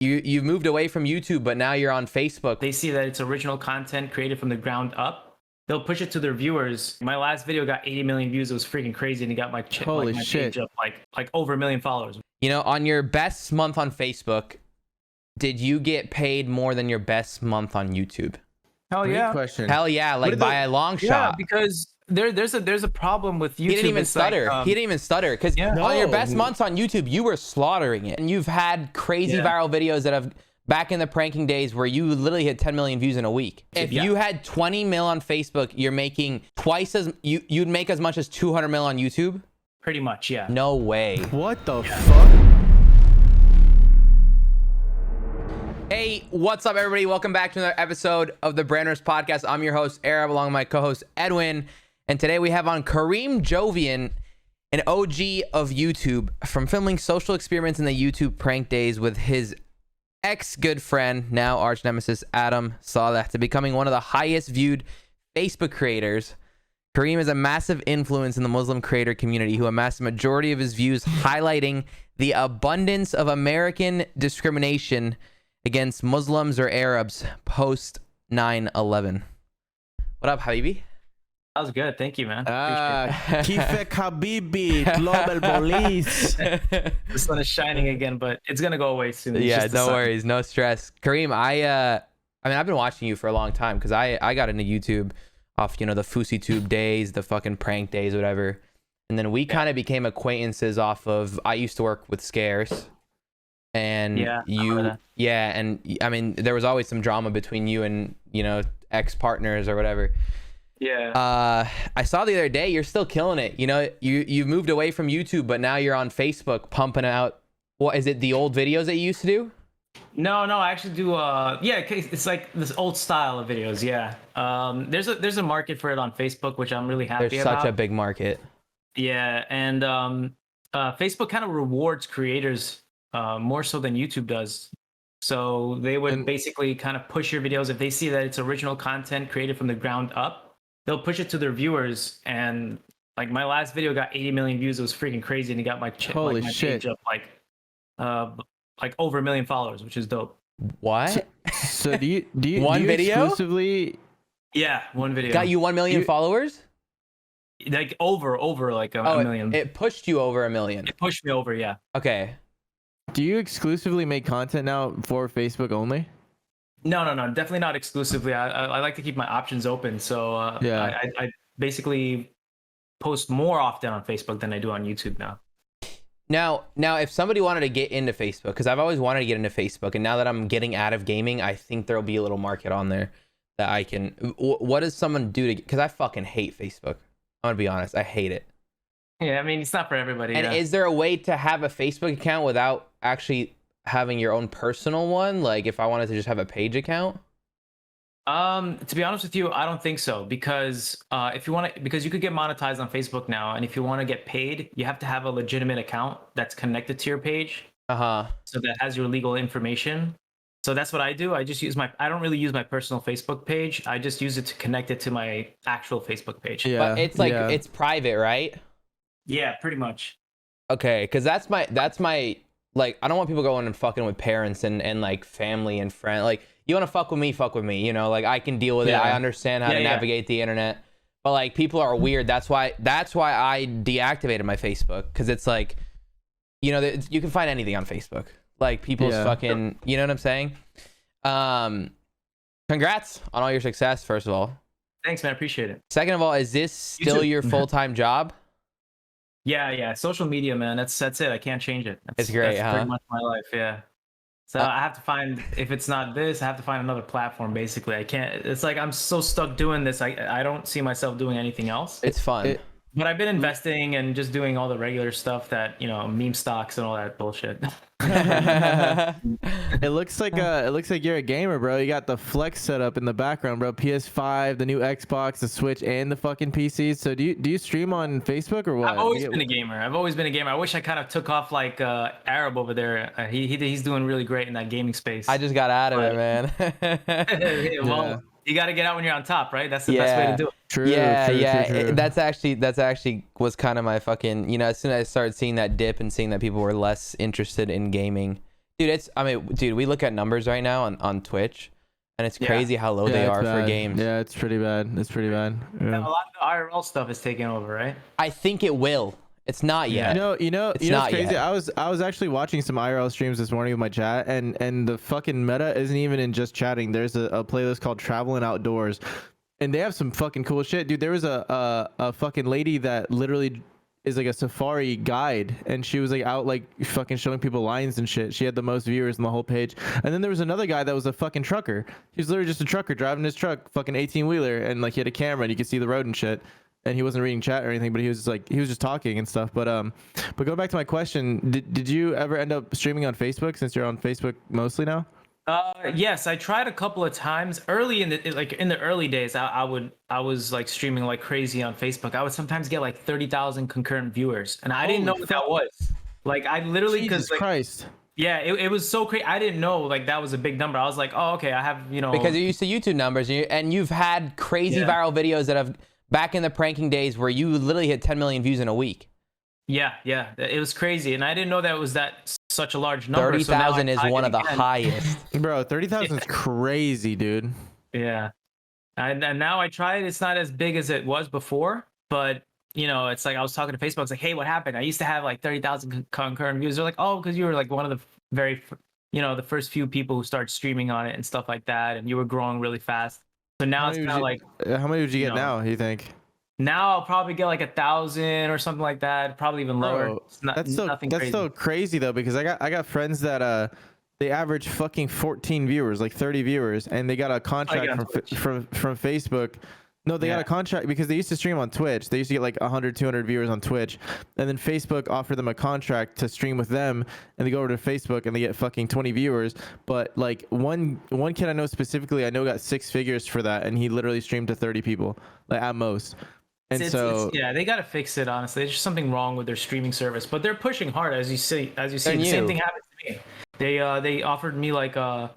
you've moved away from YouTube, but now you're on Facebook. They see that it's original content created from the ground up. They'll push it to their viewers. My last video got 80 million views. It was freaking crazy, and it got my page up like over 1 million followers. You know, on your best month on Facebook, did you get paid more than your best month on YouTube? Hell yeah. Question. Hell yeah, like by a long shot. Yeah, because there's a problem with YouTube. He didn't even stutter. He didn't even stutter because on your best months on YouTube, you were slaughtering it, and you've had crazy viral videos that have back in the pranking days where you literally hit 10 million views in a week. If you had 20 mil on Facebook, you're making twice as you'd make as much as 200 mil on YouTube. Pretty much, yeah. No way. What the fuck? Hey, what's up, everybody? Welcome back to another episode of the Branders Podcast. I'm your host, Arab, along with my co-host, Edwin. And today we have on Karim Jovian, an OG of YouTube, from filming social experiments in the YouTube prank days with his ex-good friend, now arch nemesis, Adam Saleh, to becoming one of the highest viewed Facebook creators. Karim is a massive influence in the Muslim creator community who amassed a majority of his views highlighting the abundance of American discrimination against Muslims or Arabs post 9/11. What up, Habibi? That was good. Thank you, man. Kifek Habibi, global police. The sun is shining again, but it's gonna go away soon. It's Yeah, just the no sun. worries, no stress. Karim, I mean, I've been watching you for a long time because I got into YouTube off, you know, the FouseyTube days, the fucking prank days, whatever. And then we kind of became acquaintances off of, I used to work with Scares. And and I mean, there was always some drama between you and, you know, ex-partners or whatever. Yeah. I saw the other day you're still killing it. You know, you've moved away from YouTube, but now you're on Facebook pumping out. What is it? The old videos that you used to do? No, I actually do. It's like this old style of videos. Yeah. There's a market for it on Facebook, which I'm really happy There's about. such a big market. Yeah, and Facebook kind of rewards creators more so than YouTube does. So they would basically kind of push your videos if they see that it's original content created from the ground up. They'll push it to their viewers, and like my last video got 80 million views. It was freaking crazy, and it got my page up like over 1 million followers, which is dope. What? So do you One video? Exclusively? Yeah, one video Got you 1 million followers? like over like a million. It pushed you over 1 million. It pushed me over, yeah. Okay. Do you exclusively make content now for Facebook only? No, definitely not exclusively. I like to keep my options open, so I basically post more often on Facebook than I do on YouTube now. Now, if somebody wanted to get into Facebook, because I've always wanted to get into Facebook, and now that I'm getting out of gaming, I think there'll be a little market on there that I can. What does someone do to? Because I fucking hate Facebook. I'm gonna be honest, I hate it. Yeah, I mean, it's not for everybody. And is there a way to have a Facebook account without actually having your own personal one? Like if I wanted to just have a page account? To be honest with you, I don't think so, because because you could get monetized on Facebook now, and if you want to get paid, you have to have a legitimate account that's connected to your page. So that has your legal information. So that's what I do. I just I don't really use my personal Facebook page. I just use it to connect it to my actual Facebook page. Yeah. But it's like it's private, right? Yeah, pretty much. Okay, because that's my like, I don't want people going and fucking with parents and like family and friends. Like, you want to fuck with me, you know, like I can deal with it. I understand how to navigate the internet, but like people are weird. That's why I deactivated my Facebook, because it's like, you know, you can find anything on Facebook. Like people's fucking, you know what I'm saying? Congrats on all your success, first of all. Thanks, man. I appreciate it. Second of all, is this still your full-time job? Yeah. Social media, man. That's it. I can't change it. It's great, that's huh? pretty much my life. Yeah. So I have to find, if it's not this, I have to find another platform. Basically, I can't. It's like I'm so stuck doing this. I don't see myself doing anything else. It's fun. But I've been investing and just doing all the regular stuff that, you know, meme stocks and all that bullshit. It looks like you're a gamer, bro. You got the Flex set up in the background, bro. PS5, the new Xbox, the Switch, and the fucking PCs. So do you stream on Facebook or what? I've always been a gamer. I wish I kind of took off like Arab over there. He's doing really great in that gaming space. I just got out of it, man. Well, you got to get out when you're on top, right? That's the best way to do it. True. That's actually was kind of my fucking, you know, as soon as I started seeing that dip and seeing that people were less interested in gaming, Dude, dude, we look at numbers right now on Twitch, and it's crazy how low they are for games. Yeah, it's pretty bad. It's pretty bad. Yeah. A lot of the IRL stuff is taking over, right? I think it will. It's not yet. You know, it's what's not crazy? yet. I was actually watching some IRL streams this morning with my chat, and the fucking meta isn't even in just chatting. There's a playlist called Traveling Outdoors, and they have some fucking cool shit, dude. There was a fucking lady that literally is like a safari guide, and she was like out like fucking showing people lions and shit. She had the most viewers on the whole page. And then there was another guy that was a fucking trucker. He was literally just a trucker driving his truck, fucking 18-wheeler, and like he had a camera and you could see the road and shit. And he wasn't reading chat or anything, but he was just talking and stuff. But going back to my question, did you ever end up streaming on Facebook, since you're on Facebook mostly now? Yes, I tried a couple of times early in the early days. I was like streaming like crazy on Facebook. I would sometimes get like 30,000 concurrent viewers, and I didn't know what that was. Like I literally, Jesus Christ. Yeah, it was so crazy. I didn't know like that was a big number. I was like, oh, okay, I have, because you're used to YouTube numbers, and you've had crazy viral videos that have, back in the pranking days, where you literally hit 10 million views in a week. Yeah, it was crazy, and I didn't know that it was such a large number. 30,000 is one of the highest. Bro, 30,000 is crazy, dude. Yeah, and now I tried. It's not as big as it was before, but it's like I was talking to Facebook. It's like, hey, what happened? I used to have like 30,000 concurrent views. They're like, oh, because you were like one of the the first few people who started streaming on it and stuff like that, and you were growing really fast. So now it's kind of like, how many would you get now? You think? Now I'll probably get like 1,000 or something like that. Probably even lower. Bro, that's still crazy though, because I got friends that they average fucking 14 viewers, like 30 viewers, and they got a contract from Facebook. No, they got a contract because they used to stream on Twitch. They used to get like 100, 200 viewers on Twitch, and then Facebook offered them a contract to stream with them, and they go over to Facebook and they get fucking 20 viewers. But like one kid I know specifically, I know got 6 figures for that, and he literally streamed to 30 people, like at most. And they got to fix it. Honestly, there's just something wrong with their streaming service, but they're pushing hard, as you see. The same thing happened to me. They offered me like a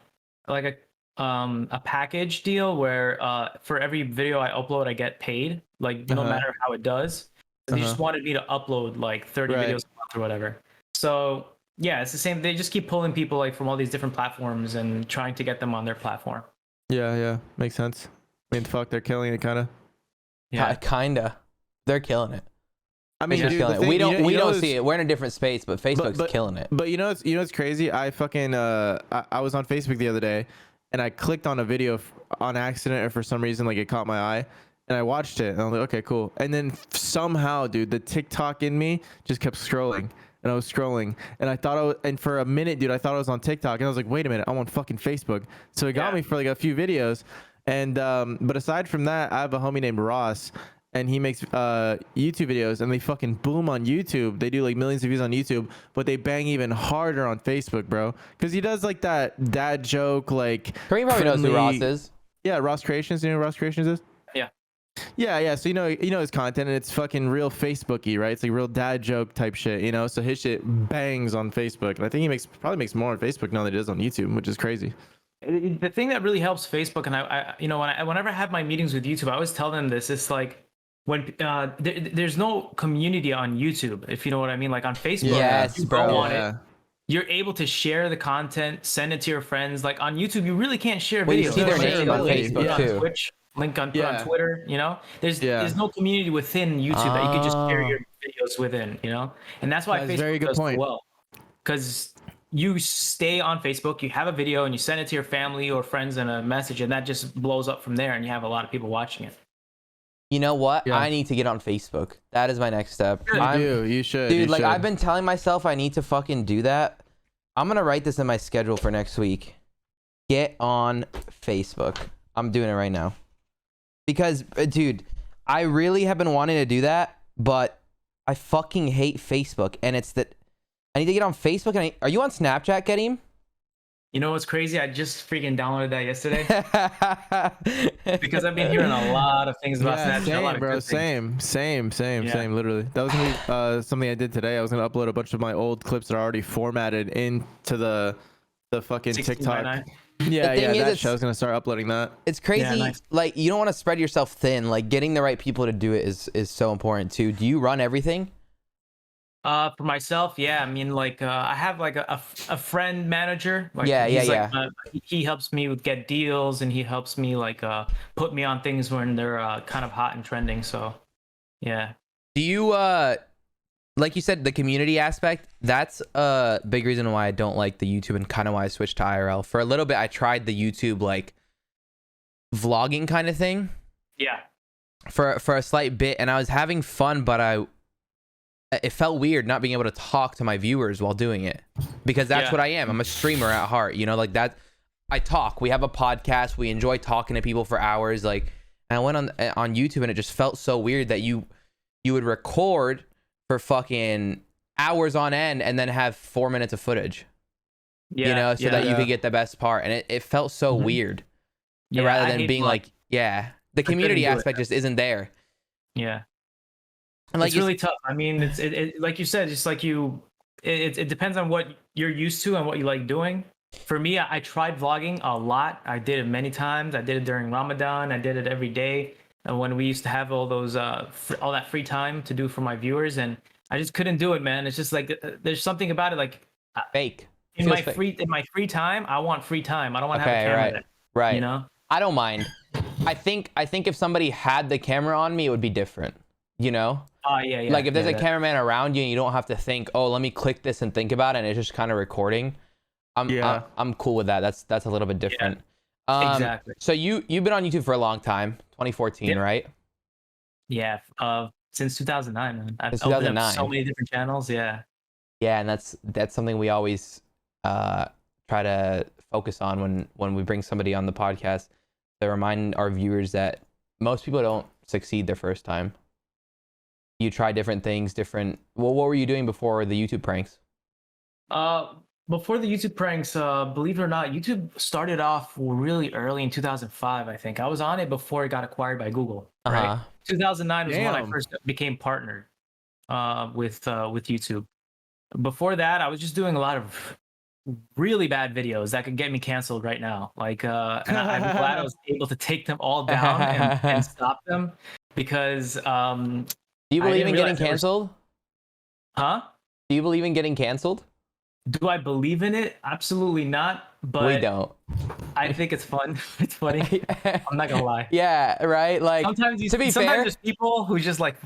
package deal where for every video I upload, I get paid, like no matter how it does. And they just wanted me to upload like 30 videos a month or whatever. So yeah, it's the same. They just keep pulling people like from all these different platforms and trying to get them on their platform. Yeah, makes sense. I mean, fuck, they're killing it, kind of. Yeah, kinda. They're killing it. I mean, dude, we don't see it. We're in a different space, but Facebook's killing it. But it's crazy. I fucking I was on Facebook the other day, and I clicked on a video on accident, or for some reason, like it caught my eye, and I watched it, and I was like, okay, cool. And then somehow, dude, the TikTok in me just kept scrolling, and I was scrolling, and I thought and for a minute, dude, I thought I was on TikTok, and I was like, wait a minute, I'm on fucking Facebook. So it got me for like a few videos. And but aside from that, I have a homie named Ross, and he makes YouTube videos, and they fucking boom on YouTube. They do like millions of views on YouTube, but they bang even harder on Facebook, bro, because he does like that dad joke, like Karim probably knows who Ross is. Yeah, Ross Creations. You know who Ross Creations is? Yeah. So you know his content, and it's fucking real Facebooky, right? It's like real dad joke type shit, So his shit bangs on Facebook, and I think he probably makes more on Facebook now than he does on YouTube, which is crazy. The thing that really helps Facebook, and whenever I have my meetings with YouTube, I always tell them this. It's like when there's no community on YouTube, if you know what I mean. Like on Facebook, you go on it, you're able to share the content, send it to your friends. Like on YouTube, you really can't share videos. You see their name on Facebook too. On Twitch, link on Twitter. There's no community within YouTube that you can just share your videos within. And that's why Facebook does so well, because you stay on Facebook, you have a video, and you send it to your family or friends in a message, and that just blows up from there, and you have a lot of people watching it. You know what? I need to get on Facebook. That is my next step. You should. Dude, I've been telling myself I need to fucking do that. I'm going to write this in my schedule for next week. Get on Facebook. I'm doing it right now. Because, dude, I really have been wanting to do that, but I fucking hate Facebook, and it's that I need to get on Facebook. And are you on Snapchat, Karim? You know what's crazy? I just freaking downloaded that yesterday because I've been hearing a lot of things about Snapchat. Same, bro. Same. Literally, that was gonna be something I did today. I was gonna upload a bunch of my old clips that are already formatted into the fucking TikTok. That show. I was gonna start uploading that. It's crazy. Like, you don't want to spread yourself thin. Like, getting the right people to do it is so important too. Do you run everything? For myself, yeah, I mean, like, I have like a friend manager. Like, Yeah, yeah, he's like, yeah. he helps me with get deals, and he helps me like put me on things when they're kind of hot and trending. So, yeah. Do you like you said, the community aspect? That's a big reason why I don't like the YouTube and kind of why I switched to IRL. For a little bit, I tried the YouTube like vlogging kind of thing. Yeah. For a slight bit, and I was having fun, but it felt weird not being able to talk to my viewers while doing it, because that's what I am. I'm a streamer at heart, you know, like that. I talk. We have a podcast. We enjoy talking to people for hours. Like, and I went on YouTube, and it just felt so weird that you would record for fucking hours on end and then have 4 minutes of footage. Yeah. You know, so that you could get the best part, and it felt so weird. Yeah, rather than being like, the community aspect just isn't there. Yeah. And like it's really tough. I mean, it like you said, it's like it depends on what you're used to and what you like doing. For me, I tried vlogging a lot. I did it many times. I did it during Ramadan. I did it every day. And when we used to have all those all that free time to do for my viewers, and I just couldn't do it, man. It's just like there's something about it, like fake. In my free time, I want free time. I don't want to have a camera there, right. You know? I don't mind. I think if somebody had the camera on me, it would be different. You know? Oh yeah. Like if there's a cameraman around you and you don't have to think, oh, let me click this and think about it, and it's just kind of recording. I'm cool with that. That's a little bit different. Yeah, exactly. So you've been on YouTube for a long time, 2014, right? Yeah. Since 2009, man. I've Since opened 2009. up so many different channels. Yeah. Yeah, and that's something we always try to focus on when we bring somebody on the podcast, to remind our viewers that most people don't succeed their first time. You try different things, what were you doing before the YouTube pranks? Before the YouTube pranks, believe it or not, YouTube started off really early in 2005, I think. I was on it before it got acquired by Google, right? 2009 was when I first became partnered with YouTube. Before that, I was just doing a lot of really bad videos that could get me canceled right now. Like, and I'm glad I was able to take them all down and stop them, because do you believe in getting canceled? Huh? Do you believe in getting canceled? Do I believe in it? Absolutely not. But we don't. I think it's fun. It's funny. I'm not gonna lie. Yeah, right. Like sometimes there's people who just like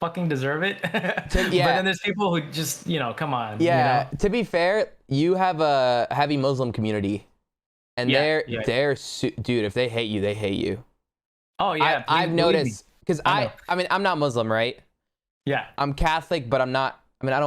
fucking deserve it. But then there's people who just, come on. Yeah. To be fair, you have a heavy Muslim community, and they're dude. If they hate you, they hate you. Oh yeah. I've noticed, because I mean, I'm not Muslim, right? Yeah. I'm Catholic, but I'm not. I mean, I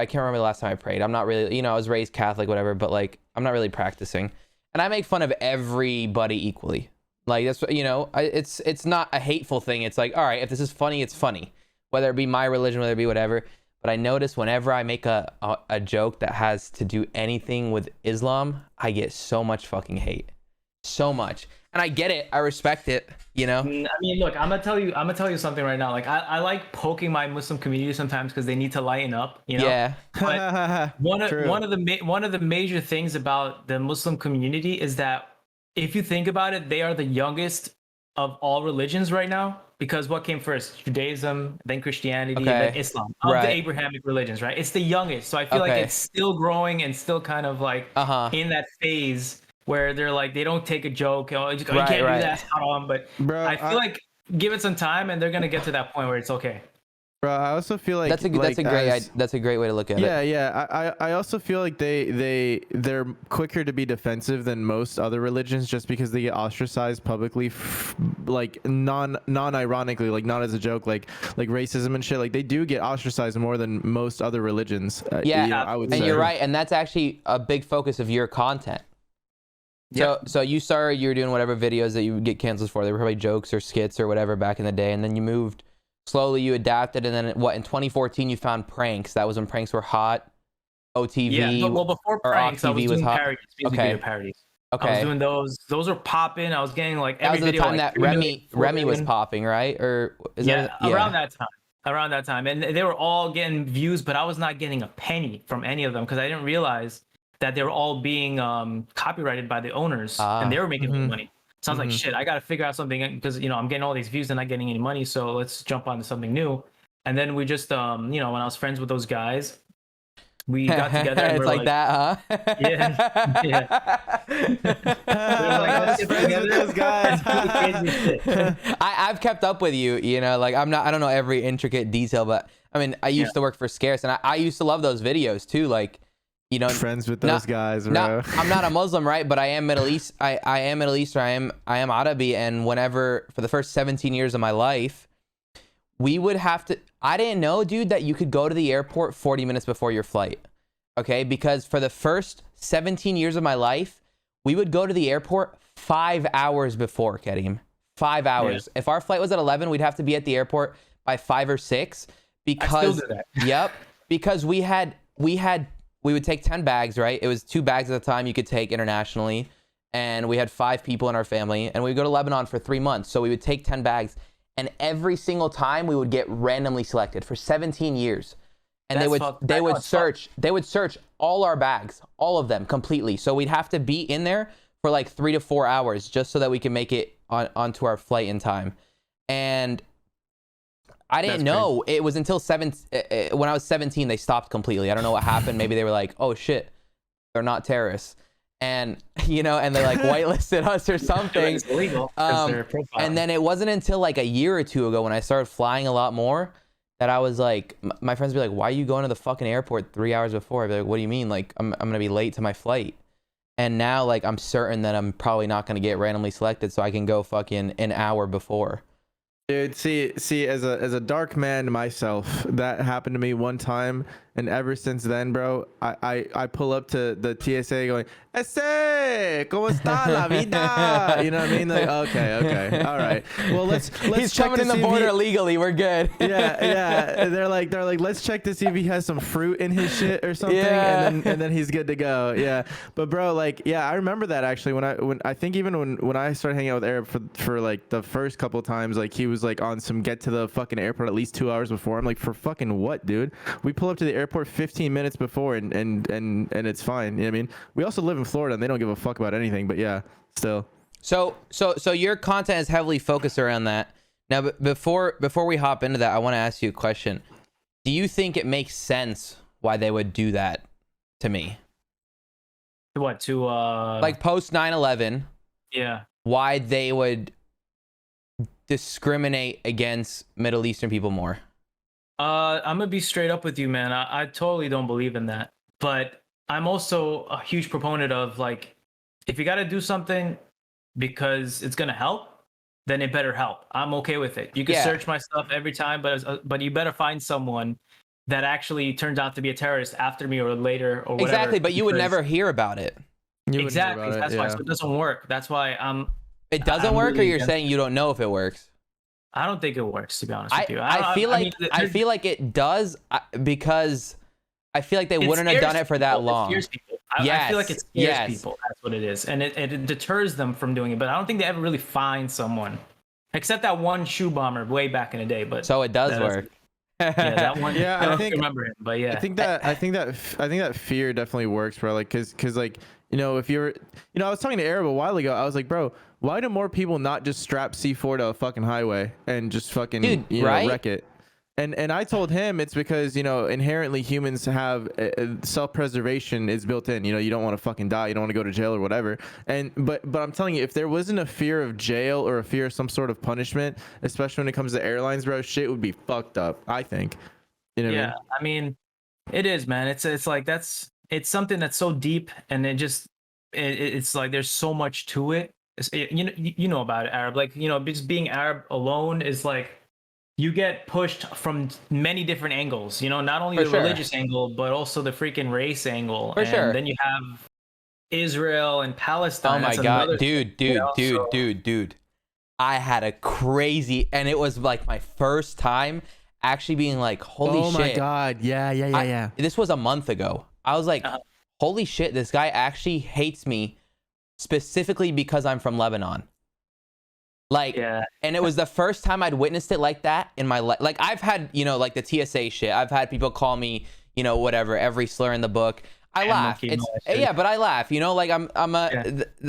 can't remember the last time I prayed. I'm not really, I was raised Catholic, whatever, but like, I'm not really practicing. And I make fun of everybody equally. Like, that's, it's not a hateful thing. It's like, all right, if this is funny, it's funny. Whether it be my religion, whether it be whatever. But I notice whenever I make a joke that has to do anything with Islam, I get so much fucking hate. So much. And I get it. I respect it, I mean, look, I'm gonna tell you something right now. Like, I like poking my Muslim community sometimes because they need to lighten up, Yeah. But one of the major things about the Muslim community is that, if you think about it, they are the youngest of all religions right now, because what came first? Judaism, then Christianity, then Islam. Of the Abrahamic religions, right? It's the youngest. So I feel like it's still growing and still kind of like in that phase where they're like, they don't take a joke. You can't do that. But bro, I feel like give it some time, and they're gonna get to that point where it's okay. Bro, I also feel like that's a great way to look at it. Yeah. I also feel like they're quicker to be defensive than most other religions, just because they get ostracized publicly, like non-ironically, like not as a joke, like racism and shit. Like, they do get ostracized more than most other religions. I would say. And you're right, and that's actually a big focus of your content. So you were doing whatever videos that you would get canceled for. They were probably jokes or skits or whatever back in the day, and then you moved slowly, you adapted, and then in 2014 you found pranks. That was when pranks were hot. OTV. Yeah, well, before pranks, I was doing parodies, music video parodies. Okay. I was doing those. Those were popping. I was getting like every video. That was the time that Remy was popping, right? Or around that time, and they were all getting views, but I was not getting a penny from any of them, because I didn't realize that they were all being copyrighted by the owners, and they were making money. So I was like, shit, I got to figure out something, because, I'm getting all these views and not getting any money. So let's jump onto something new. And then we just when I was friends with those guys, we got together and It's we're like that, huh? Yeah, yeah. I was friends with those guys. I've kept up with you, like I don't know every intricate detail, but I mean, I used to work for Scarce, and I used to love those videos too. Like, friends with those guys, bro. I'm not a Muslim, right? But I am Middle East. I am Middle Eastern. I am Arabi, and whenever for the first 17 years of my life, we would have to. I didn't know, dude, that you could go to the airport 40 minutes before your flight. Okay, because for the first 17 years of my life, we would go to the airport 5 hours before, Karim. 5 hours. Yeah. If our flight was at 11, we'd have to be at the airport by 5 or 6 because I still do that. Yep, because we would take 10 bags, right? It was 2 bags at the time you could take internationally, and we had 5 people in our family, and we would go to Lebanon for 3 months. So we would take 10 bags, and every single time we would get randomly selected for 17 years. And they would search all our bags, all of them completely. So we'd have to be in there for like 3 to 4 hours just so that we can make it onto our flight in time. And I didn't know it was until when I was 17 they stopped completely. I don't know what happened. Maybe they were like, oh shit, they're not terrorists, and and they like whitelisted us or something. It's illegal. And then it wasn't until like a year or 2 ago when I started flying a lot more that I was like, my friends would be like, why are you going to the fucking airport 3 hours before? I'd be like, what do you mean? Like, I'm going to be late to my flight. And now, like, I'm certain that I'm probably not going to get randomly selected, so I can go fucking an hour before. Dude, see, as a dark man myself, that happened to me one time, and ever since then, bro, I pull up to the TSA going, "Ese, ¿cómo está la vida?" You know what I mean? Like, okay, all right. Well, let's He's check coming in the border legally. We're good. Yeah. They're like, let's check to see if he has some fruit in his shit or something, and then he's good to go. Yeah, but bro, like, yeah, I remember that actually when I think even when I started hanging out with Arab for like the first couple of times, like he was like on some get to the fucking airport at least 2 hours before. I'm like, for fucking what, dude? We pull up to the airport 15 minutes before and it's fine. You know what I mean? We also live in Florida and they don't give a fuck about anything, but yeah, still. So your content is heavily focused around that. Now, before we hop into that, I want to ask you a question. Do you think it makes sense why they would do that to me? What, to like post 9/11? Yeah. Why they would discriminate against Middle Eastern people more? I'm gonna be straight up with you, man. I totally don't believe in that. But I'm also a huge proponent of, like, if you got to do something because it's gonna help, then it better help. I'm okay with it. You can search my stuff every time, but you better find someone that actually turns out to be a terrorist after me or later or whatever. Exactly, but you would never hear about it. Exactly. That's why it doesn't work. That's why It doesn't work, or you're saying you don't know if it works? I don't think it works, to be honest with you. I feel like it does, because I feel like they wouldn't have done it for that long. I feel like it scares people. That's what it is, and it deters them from doing it. But I don't think they ever really find someone, except that one shoe bomber way back in the day. But so it does work. Yeah, that one. Yeah, I don't remember him, but yeah. I think that fear definitely works, bro. Like, cause like, if you're, I was talking to Arab a while ago. I was like, bro, why do more people not just strap C4 to a fucking highway and just fucking wreck it? And I told him it's because, inherently humans have self-preservation is built in. You don't want to fucking die. You don't want to go to jail or whatever. But I'm telling you, if there wasn't a fear of jail or a fear of some sort of punishment, especially when it comes to airlines, bro, shit would be fucked up, I think. You know what I mean? I mean, it is, man. It's like it's something that's so deep, and it's like there's so much to it. You know about it, Arab. Like, just being Arab alone is like, you get pushed from many different angles, not only the religious angle, but also the freaking race angle. Then you have Israel and Palestine. Oh my God, dude. I had a crazy, and it was like my first time actually being like, holy shit. Oh my God. Yeah. This was a month ago. I was like, holy shit, this guy actually hates me specifically because I'm from Lebanon. Like, and it was the first time I'd witnessed it like that in my life. Like, I've had, like the TSA shit. I've had people call me, whatever, every slur in the book. I laugh. But I laugh, like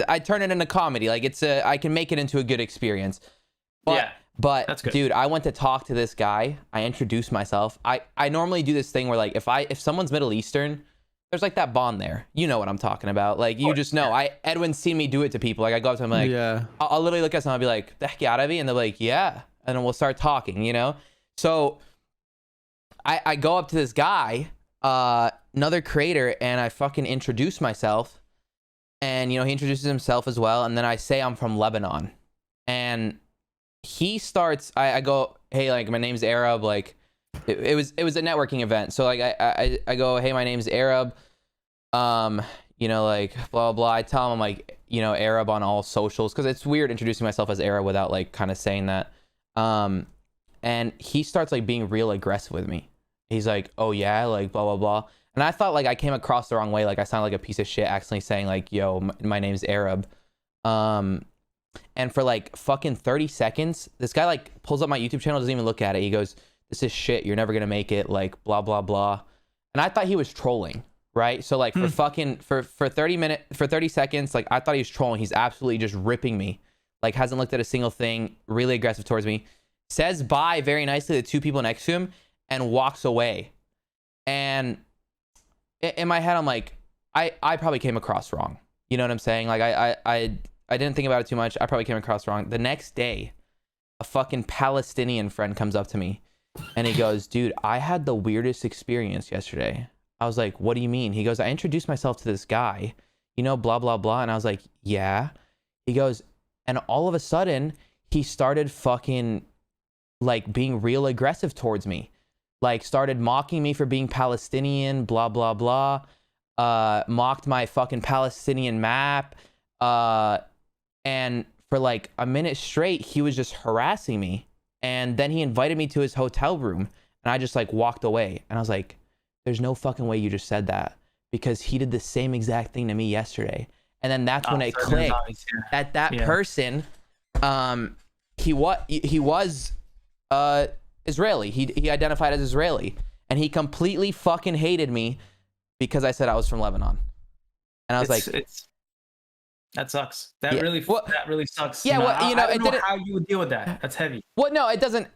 I turn it into comedy. Like, I can make it into a good experience. But But That's good. dude, I went to talk to this guy. I introduced myself. I normally do this thing where like if someone's Middle Eastern, there's like that bond there. You know what I'm talking about. Like you just know. Edwin's seen me do it to people. Like I go up to him like, Yeah. I'll literally look at someone and be like, "Tahki and they're like, yeah, and then we'll start talking. You know. So I go up to this guy, another creator, and I fucking introduce myself, and he introduces himself as well, and then I say I'm from Lebanon, and he starts. I go, hey, like my name's Arab, like. It was a networking event, so like I go, hey, my name's Arab, like blah blah. I tell him I'm like Arab on all socials because it's weird introducing myself as Arab without like kind of saying that. And he starts like being real aggressive with me. He's like, oh yeah, like blah blah blah. And I thought like I came across the wrong way, like I sounded like a piece of shit, accidentally saying like, yo, my name's Arab. And for like fucking 30 seconds, this guy like pulls up my YouTube channel, doesn't even look at it. He goes, this is shit, you're never gonna make it, like blah blah blah. And I thought he was trolling, right? So like for 30 seconds, like I thought he was trolling. He's absolutely just ripping me, like hasn't looked at a single thing, really aggressive towards me, says bye very nicely to two people next to him and walks away. And in my head I'm like, I probably came across wrong, you know what I'm saying? Like I didn't think about it too much. I probably came across wrong. The next day a fucking Palestinian friend comes up to me and he goes, dude, I had the weirdest experience yesterday. I was like, what do you mean? He goes, I introduced myself to this guy, blah, blah, blah. And I was like, yeah. He goes, and all of a sudden he started fucking like being real aggressive towards me. Like started mocking me for being Palestinian, blah, blah, blah. Mocked my fucking Palestinian map. And for like a minute straight, he was just harassing me. And then he invited me to his hotel room and I just like walked away. And I was like, there's no fucking way you just said that, because he did the same exact thing to me yesterday. And then that's when it clicked that person, he was Israeli. He identified as Israeli, and he completely fucking hated me because I said I was from Lebanon. And I was that sucks. That Yeah. really sucks. Yeah, I don't it know didn't. how you would deal with that. That's heavy. Well, no, it doesn't.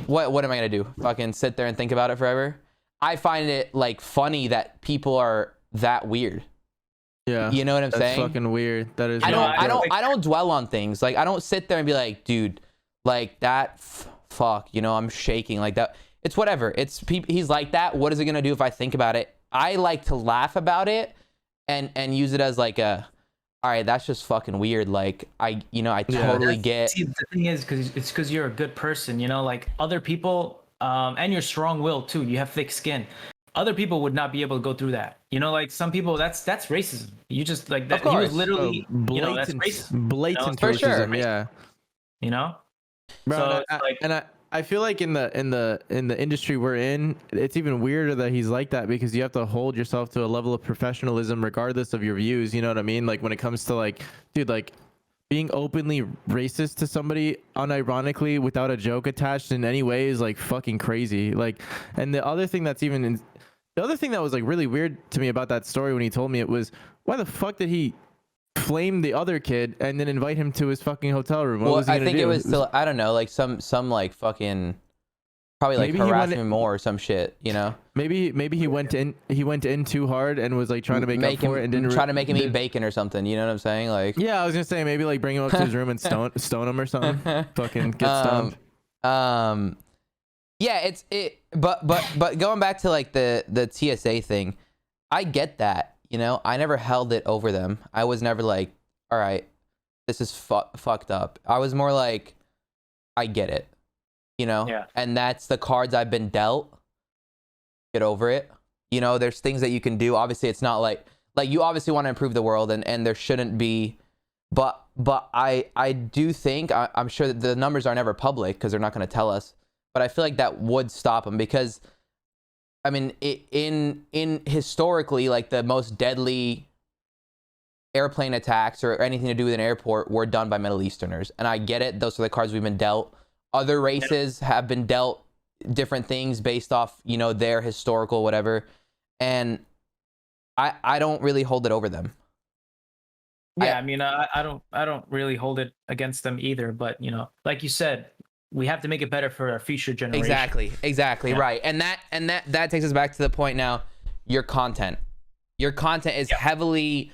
What am I gonna do? Fucking sit there and think about it forever? I find it like funny that people are that weird. Yeah. You know what I'm saying? That's fucking weird. That is. I don't dwell on things. Like I don't sit there and be like, dude, like that. Fuck. I'm shaking like that. It's whatever. He's like that. What is it gonna do if I think about it? I like to laugh about it and use it as like a. All right, that's just fucking weird. Like I totally get. See, the thing is, because you're a good person, like other people, and you're strong-willed too. You have thick skin. Other people would not be able to go through that. Like some people, that's racism. You just like that. He was literally, blatant, that's racism. Blatant for racism. sure. Yeah. Bro, So I feel like in the industry we're in, it's even weirder that he's like that, because you have to hold yourself to a level of professionalism regardless of your views. You know what I mean? Like when it comes to like, dude, like being openly racist to somebody unironically without a joke attached in any way is like fucking crazy. Like, and the other thing that was like really weird to me about that story when he told me it was, why the fuck did he flame the other kid and then invite him to his fucking hotel room? What was he I gonna think do? it was still, I don't know, like some like fucking probably like harass me more or some shit, Maybe he went in too hard and was like trying to make up for it and didn't try to make him eat bacon or something. You know what I'm saying? Like yeah, I was gonna say maybe like bring him up to his room and stone him or something. Fucking get stoned. Yeah, but going back to like the TSA thing, I get that. I never held it over them. I was never like, all right, this is fucked up. I was more like, I get it, Yeah. And that's the cards I've been dealt. Get over it. There's things that you can do. Obviously, it's not like you obviously want to improve the world, and there shouldn't be. But I do think, I'm sure that the numbers are never public because they're not going to tell us. But I feel like that would stop them, because I mean, in historically, like the most deadly airplane attacks or anything to do with an airport were done by Middle Easterners. And I get it. Those are the cards we've been dealt. Other races have been dealt different things based off, their historical whatever. And I don't really hold it over them. Yeah, I mean, I don't really hold it against them either. But like you said, we have to make it better for our future generation. Exactly. Right. And that takes us back to the point now. Your content is heavily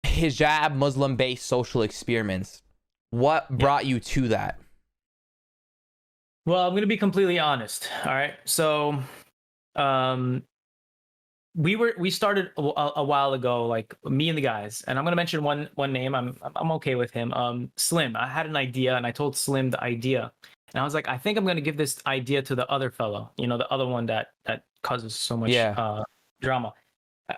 hijab Muslim based social experiments. What brought you to that? Well, I'm going to be completely honest. All right. So, we started a while ago, like me and the guys, and I'm going to mention one name. I'm okay with him. Slim. I had an idea and I told Slim the idea. And I was like, I think I'm going to give this idea to the other fellow, the other one that causes so much drama.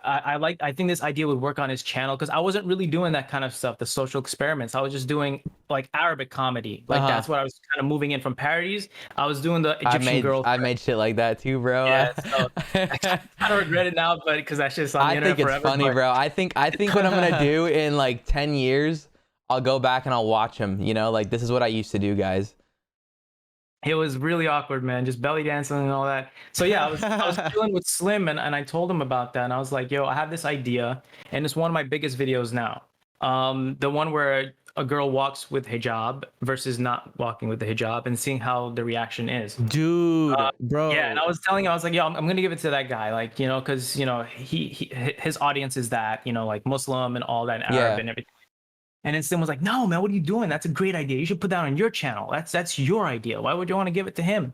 I think this idea would work on his channel because I wasn't really doing that kind of stuff, the social experiments. I was just doing like Arabic comedy. Like that's what I was kind of moving in from parodies. I was doing the Egyptian girl. I made shit like that too, bro. Yeah, so I kind of regret it now, but because that shit's on the internet forever. I think it's funny, bro. I think what I'm gonna do in like 10 years, I'll go back and I'll watch him. Like this is what I used to do, guys. It was really awkward, man. Just belly dancing and all that. So yeah, I was dealing with Slim and I told him about that. And I was like, yo, I have this idea. And it's one of my biggest videos now. The one where a girl walks with hijab versus not walking with the hijab and seeing how the reaction is. Dude, bro. Yeah, and I was telling him, I was like, yo, I'm going to give it to that guy. Like, because, his audience is that, like Muslim and all that, and Arab and everything. And then Sim was like, no, man, what are you doing? That's a great idea. You should put that on your channel. That's your idea. Why would you want to give it to him?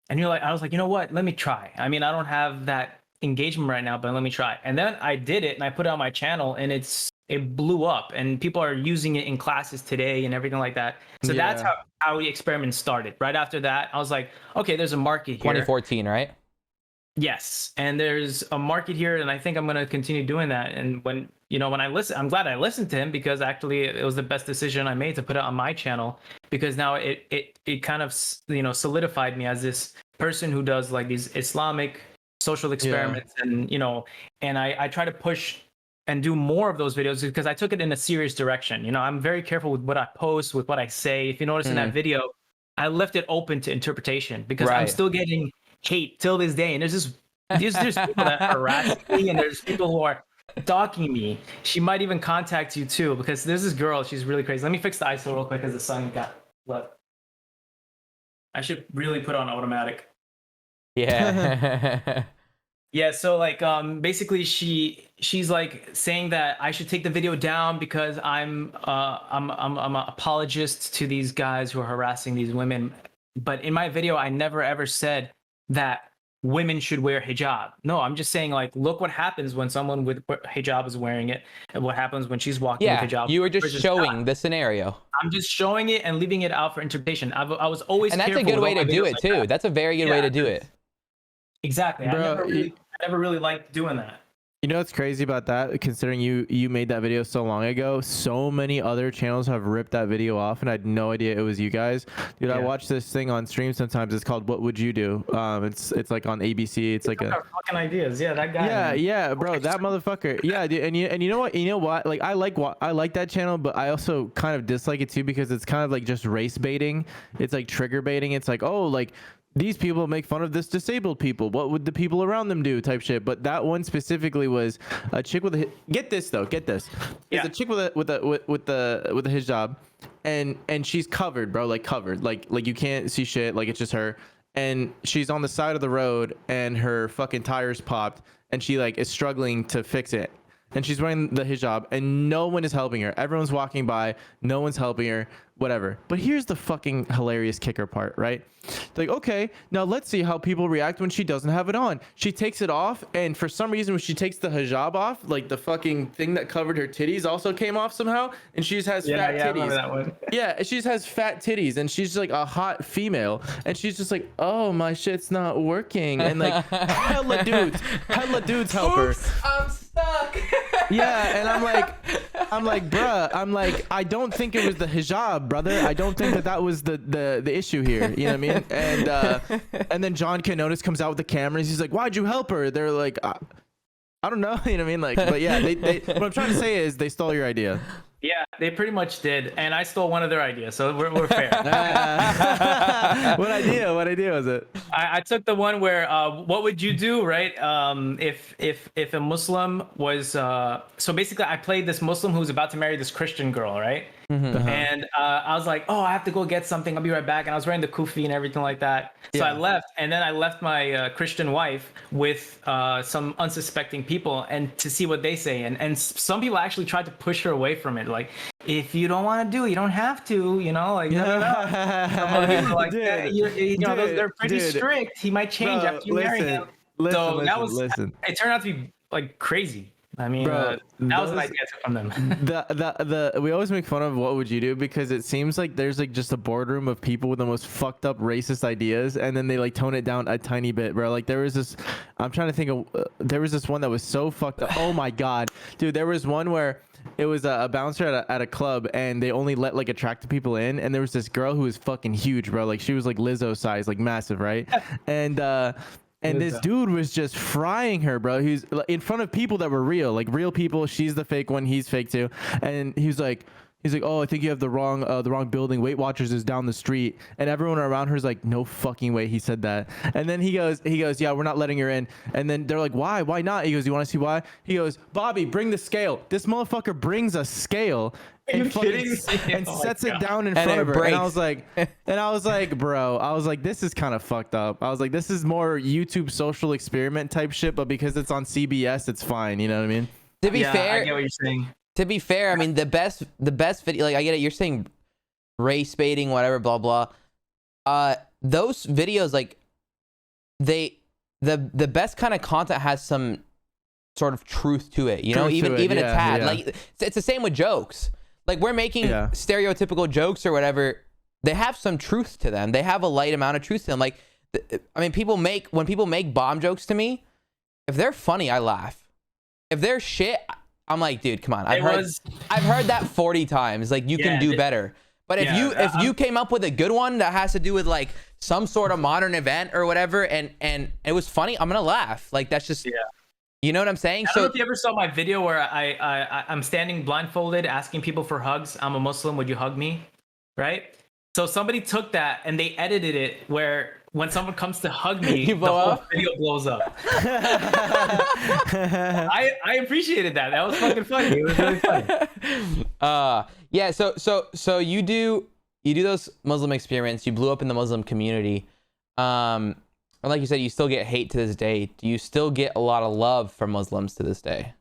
And I was like, you know what? Let me try. I mean, I don't have that engagement right now, but let me try. And then I did it and I put it on my channel and it blew up and people are using it in classes today and everything like that. So that's how the experiment started. Right after that, I was like, okay, there's a market here. 2014, right? Yes. And there's a market here and I think I'm going to continue doing that. And when I listen, I'm glad I listened to him because actually it was the best decision I made to put it on my channel because now it kind of, solidified me as this person who does like these Islamic social experiments and I try to push and do more of those videos because I took it in a serious direction. I'm very careful with what I post, with what I say. If you notice in that video, I left it open to interpretation because I'm still getting hate till this day. And there's people that harass me and there's people who are stalking me. She might even contact you too because there's this girl. She's really crazy. Let me fix the ISO real quick because the sun got left. I should really put on automatic. Yeah. Yeah. So like, basically she's like saying that I should take the video down because I'm an apologist to these guys who are harassing these women. But in my video, I never ever said that women should wear hijab. No, I'm just saying like, look what happens when someone with hijab is wearing it and what happens when she's walking with hijab. You were just showing the scenario. I'm just showing it and leaving it out for interpretation. I was always and that's a good way to do it too. That's a very good way to do it. Exactly. Bro, I never really liked doing that. You know what's crazy about that? Considering you made that video so long ago, so many other channels have ripped that video off, and I had no idea it was you guys. Dude, I watch this thing on stream sometimes. It's called "What Would You Do?" It's like on ABC. It's like fucking ideas. Yeah, that guy. Yeah, bro, that motherfucker. Yeah, dude, and you know what? Like I like that channel, but I also kind of dislike it too because it's kind of like just race baiting. It's like trigger baiting. It's like, oh, like these people make fun of this disabled people. What would the people around them do? Type shit. But that one specifically was a chick with a get this. It's a chick with the hijab, and she's covered, bro, like covered, like you can't see shit, like it's just her, and she's on the side of the road, and her fucking tires popped, and she like is struggling to fix it. And she's wearing the hijab and no one is helping her. Everyone's walking by. No one's helping her. Whatever. But here's the fucking hilarious kicker part, right? Like, okay, now let's see how people react when she doesn't have it on. She takes it off, and for some reason when she takes the hijab off, like the fucking thing that covered her titties also came off somehow, and she just has fat titties. I remember that one. Yeah, she just has fat titties, and she's like a hot female, and she's just like, oh, my shit's not working, and like hella dudes help her. I'm stuck. Yeah, and I'm like, bruh, I don't think it was the hijab, brother. I don't think that was the issue here. You know what I mean? And then John Canonis comes out with the cameras. He's like, why'd you help her? They're like, I don't know. You know what I mean? Like, but yeah, they what I'm trying to say is they stole your idea. Yeah, they pretty much did, and I stole one of their ideas, so we're fair. What idea was it? I took the one where what would you do, right? If a Muslim was so basically I played this Muslim who's about to marry this Christian girl, right? And I was like, oh, I have to go get something. I'll be right back. And I was wearing the kufi and everything like that. So I left, and then I left my Christian wife with some unsuspecting people and to see what they say. And some people actually tried to push her away from it. Like, if you don't want to do it, you don't have to, you know, like, no. Some other people are like, they're pretty strict. He might change after you marry him. It turned out to be like crazy. I mean, that was an idea I took from them. We always make fun of what would you do, because it seems like there's like just a boardroom of people with the most fucked up racist ideas, and then they like tone it down a tiny bit, bro. Like there was this, I'm trying to think of, there was this one that was so fucked up. Oh my god, dude, there was one where it was a bouncer at a club, and they only let like attractive people in, and there was this girl who was fucking huge, bro. Like she was like Lizzo size, like massive, right? And this dude was just frying her, bro. He's in front of people that were real, like real people. She's the fake one. He's fake too. And he's like, oh, I think you have the wrong building. Weight Watchers is down the street. And everyone around her is like, no fucking way he said that. And then he goes, yeah, we're not letting her in. And then they're like, why? Why not? He goes, you want to see why? He goes, Bobby, bring the scale. This motherfucker brings a scale. And sets it down in front of her. And I was like, bro, this is kind of fucked up. I was like, this is more YouTube social experiment type shit, but because it's on CBS, it's fine. You know what I mean? To be fair, I get what you're saying. To be fair, I mean, the best video, like I get it. You're saying race baiting, whatever, blah, blah. Those videos, like the best kind of content has some sort of truth to it, you know, even a tad. Yeah. Like it's the same with jokes. Like we're making stereotypical jokes or whatever. They have some truth to them. They have a light amount of truth to them. Like, I mean, when people make bomb jokes to me, if they're funny, I laugh. If they're shit, I'm like, dude, come on. I've heard that 40 times. Like you can do better. But if you came up with a good one that has to do with like some sort of modern event or whatever, and it was funny, I'm gonna laugh. Like that's just You know what I'm saying? I don't know if you ever saw my video where I'm standing blindfolded asking people for hugs. I'm a Muslim. Would you hug me? Right? So somebody took that and they edited it where when someone comes to hug me, the whole video blows up. I appreciated that. That was fucking funny. It was really funny. Yeah. So you do those Muslim experiments. You blew up in the Muslim community. And like you said, you still get hate to this day. Do you still get a lot of love from Muslims to this day?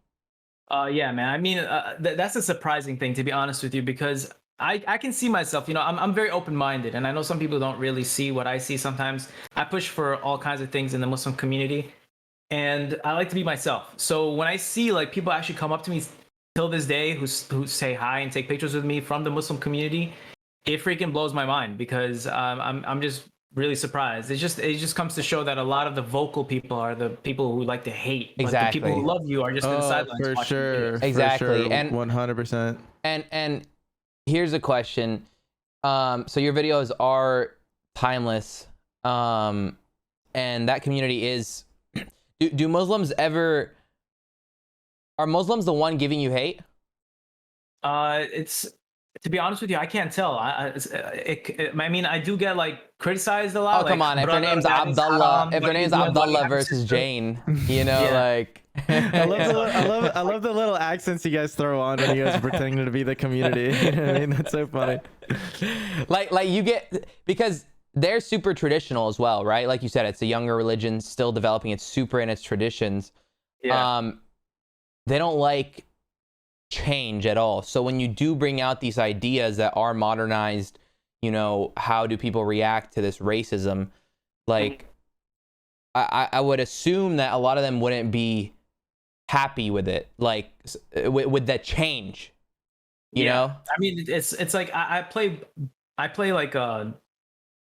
Yeah, man. I mean, that's a surprising thing, to be honest with you, because I can see myself, you know, I'm very open-minded, and I know some people don't really see what I see sometimes. I push for all kinds of things in the Muslim community, and I like to be myself. So when I see like people actually come up to me till this day who say hi and take pictures with me from the Muslim community, it freaking blows my mind, because I'm just really surprised. It just comes to show that a lot of the vocal people are the people who like to hate. Exactly. But the people who love you are just in the sidelines for watching sure. videos. Exactly. For sure, and 100%. And here's a question. So your videos are timeless. And that community is. Do Muslims ever? Are Muslims the one giving you hate? It's. To be honest with you, I can't tell. I mean, I do get like criticized a lot. Oh, come on! If their name's Abdullah versus Jane, you know, like. I love the little accents you guys throw on when you guys are pretending to be the community. You know what I mean? That's so funny. Like you get, because they're super traditional as well, right? Like you said, it's a younger religion, still developing. It's super in its traditions. Yeah. They don't like change at all. So when you do bring out these ideas that are modernized, you know, how do people react to this racism? Like, I would assume that a lot of them wouldn't be happy with it, like with that change. You know? I mean, it's like I play like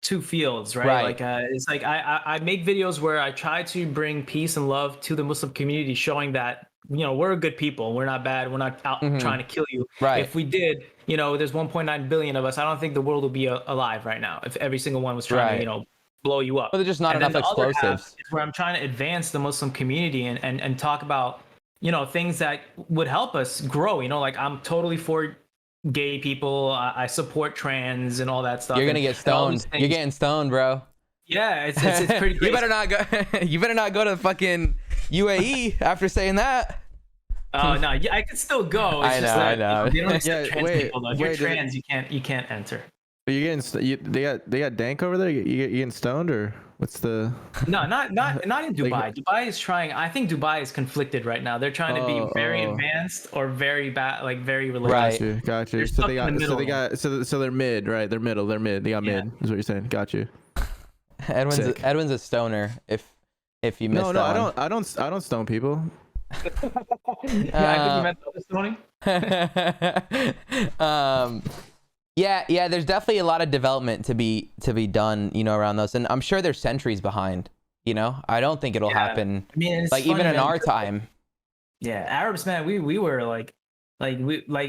two fields, right? Like it's like I make videos where I try to bring peace and love to the Muslim community, showing that, you know, we're good people. We're not bad. We're not out trying to kill you. Right. If we did, you know, there's 1.9 billion of us. I don't think the world would be alive right now if every single one was trying to, you know, blow you up. But there's just not enough explosives. Is where I'm trying to advance the Muslim community and talk about, you know, things that would help us grow. You know, like I'm totally for gay people. I support trans and all that stuff. You're gonna get stoned. You're getting stoned, bro. Yeah, it's pretty crazy. You better not go. You better not go to fucking UAE after saying that. Oh no, yeah, I could still go. It's I know. They don't accept trans wait, people though. If you're trans, you can't enter. Are you getting? They got dank over there. You getting stoned or what's the? No, not in Dubai. Like- Dubai is trying. I think Dubai is conflicted right now. They're trying to be very advanced or very bad, like very religious. Right. Got you. They're So stuck they in the got. middle. So they're mid, right? They're middle. They're mid. They got mid. Is what you're saying. Got you. Edwin's a stoner. If you missed No, that I don't stone people. Yeah, I think you meant this morning. Yeah, there's definitely a lot of development to be done, around those, and I'm sure they're centuries behind. I don't think it'll happen. I mean, it's like funny, even in man, our because, time. Yeah, Arabs, man, we were like I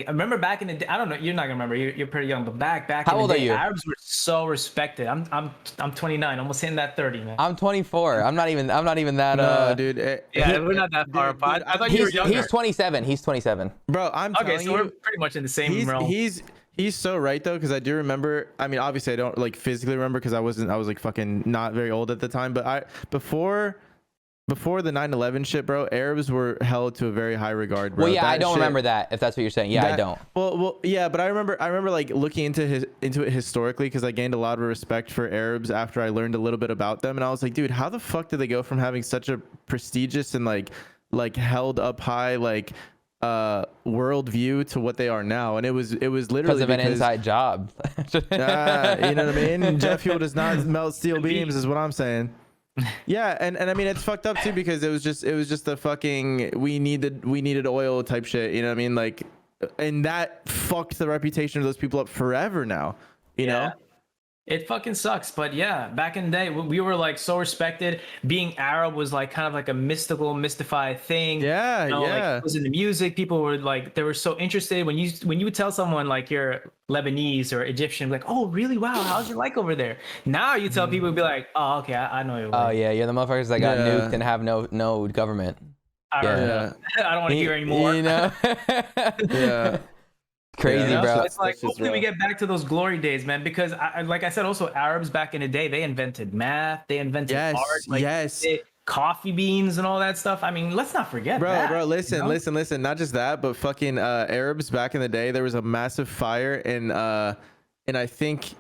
remember back in the day. I don't know, you're not gonna remember. You're pretty young, but back How in the old are day, you? Arabs were so respected. I'm 29, almost hitting that 30, man. I'm 24. I'm not even that. No, dude. We're not that far apart. I thought you were younger. He's 27. He's 27. Bro, I'm Okay, telling so you, we're pretty much in the same realm. He's so right though, because I do remember. I mean, obviously I don't like physically remember because I was like fucking not very old at the time. But before the 9/11 shit, bro, Arabs were held to a very high regard, bro. Well, yeah, That I don't shit- remember that. If that's what you're saying, yeah, I don't. Well, yeah, but I remember like looking into it historically because I gained a lot of respect for Arabs after I learned a little bit about them, and I was like, dude, how the fuck did they go from having such a prestigious and like held up high world view to what they are now? And it was literally Because of an inside job. you know what I mean? Jet fuel does not melt steel beams, is what I'm saying. Yeah, and I mean it's fucked up too because it was just the fucking we needed oil type shit, you know what I mean? Like, and that fucked the reputation of those people up forever now, you know? It fucking sucks, but yeah, back in the day, we were like so respected. Being Arab was like kind of like a mystified thing. Yeah, Like, yeah. it was in the music. People were like, they were so interested when you would tell someone like you're Lebanese or Egyptian, like, oh really? Wow, how's your like over there? Now you tell people, be like, oh okay, I know you. Oh yeah, you're the motherfuckers that got nuked and have no government. I don't want to hear anymore. Yeah. Crazy, Yeah, bro. so it's like hopefully we get back to those glory days, man. Because like I said, also Arabs back in the day, they invented math, they invented art, coffee beans and all that stuff. I mean, let's not forget that. Bro, listen. Not just that, but fucking Arabs back in the day, there was a massive fire in I think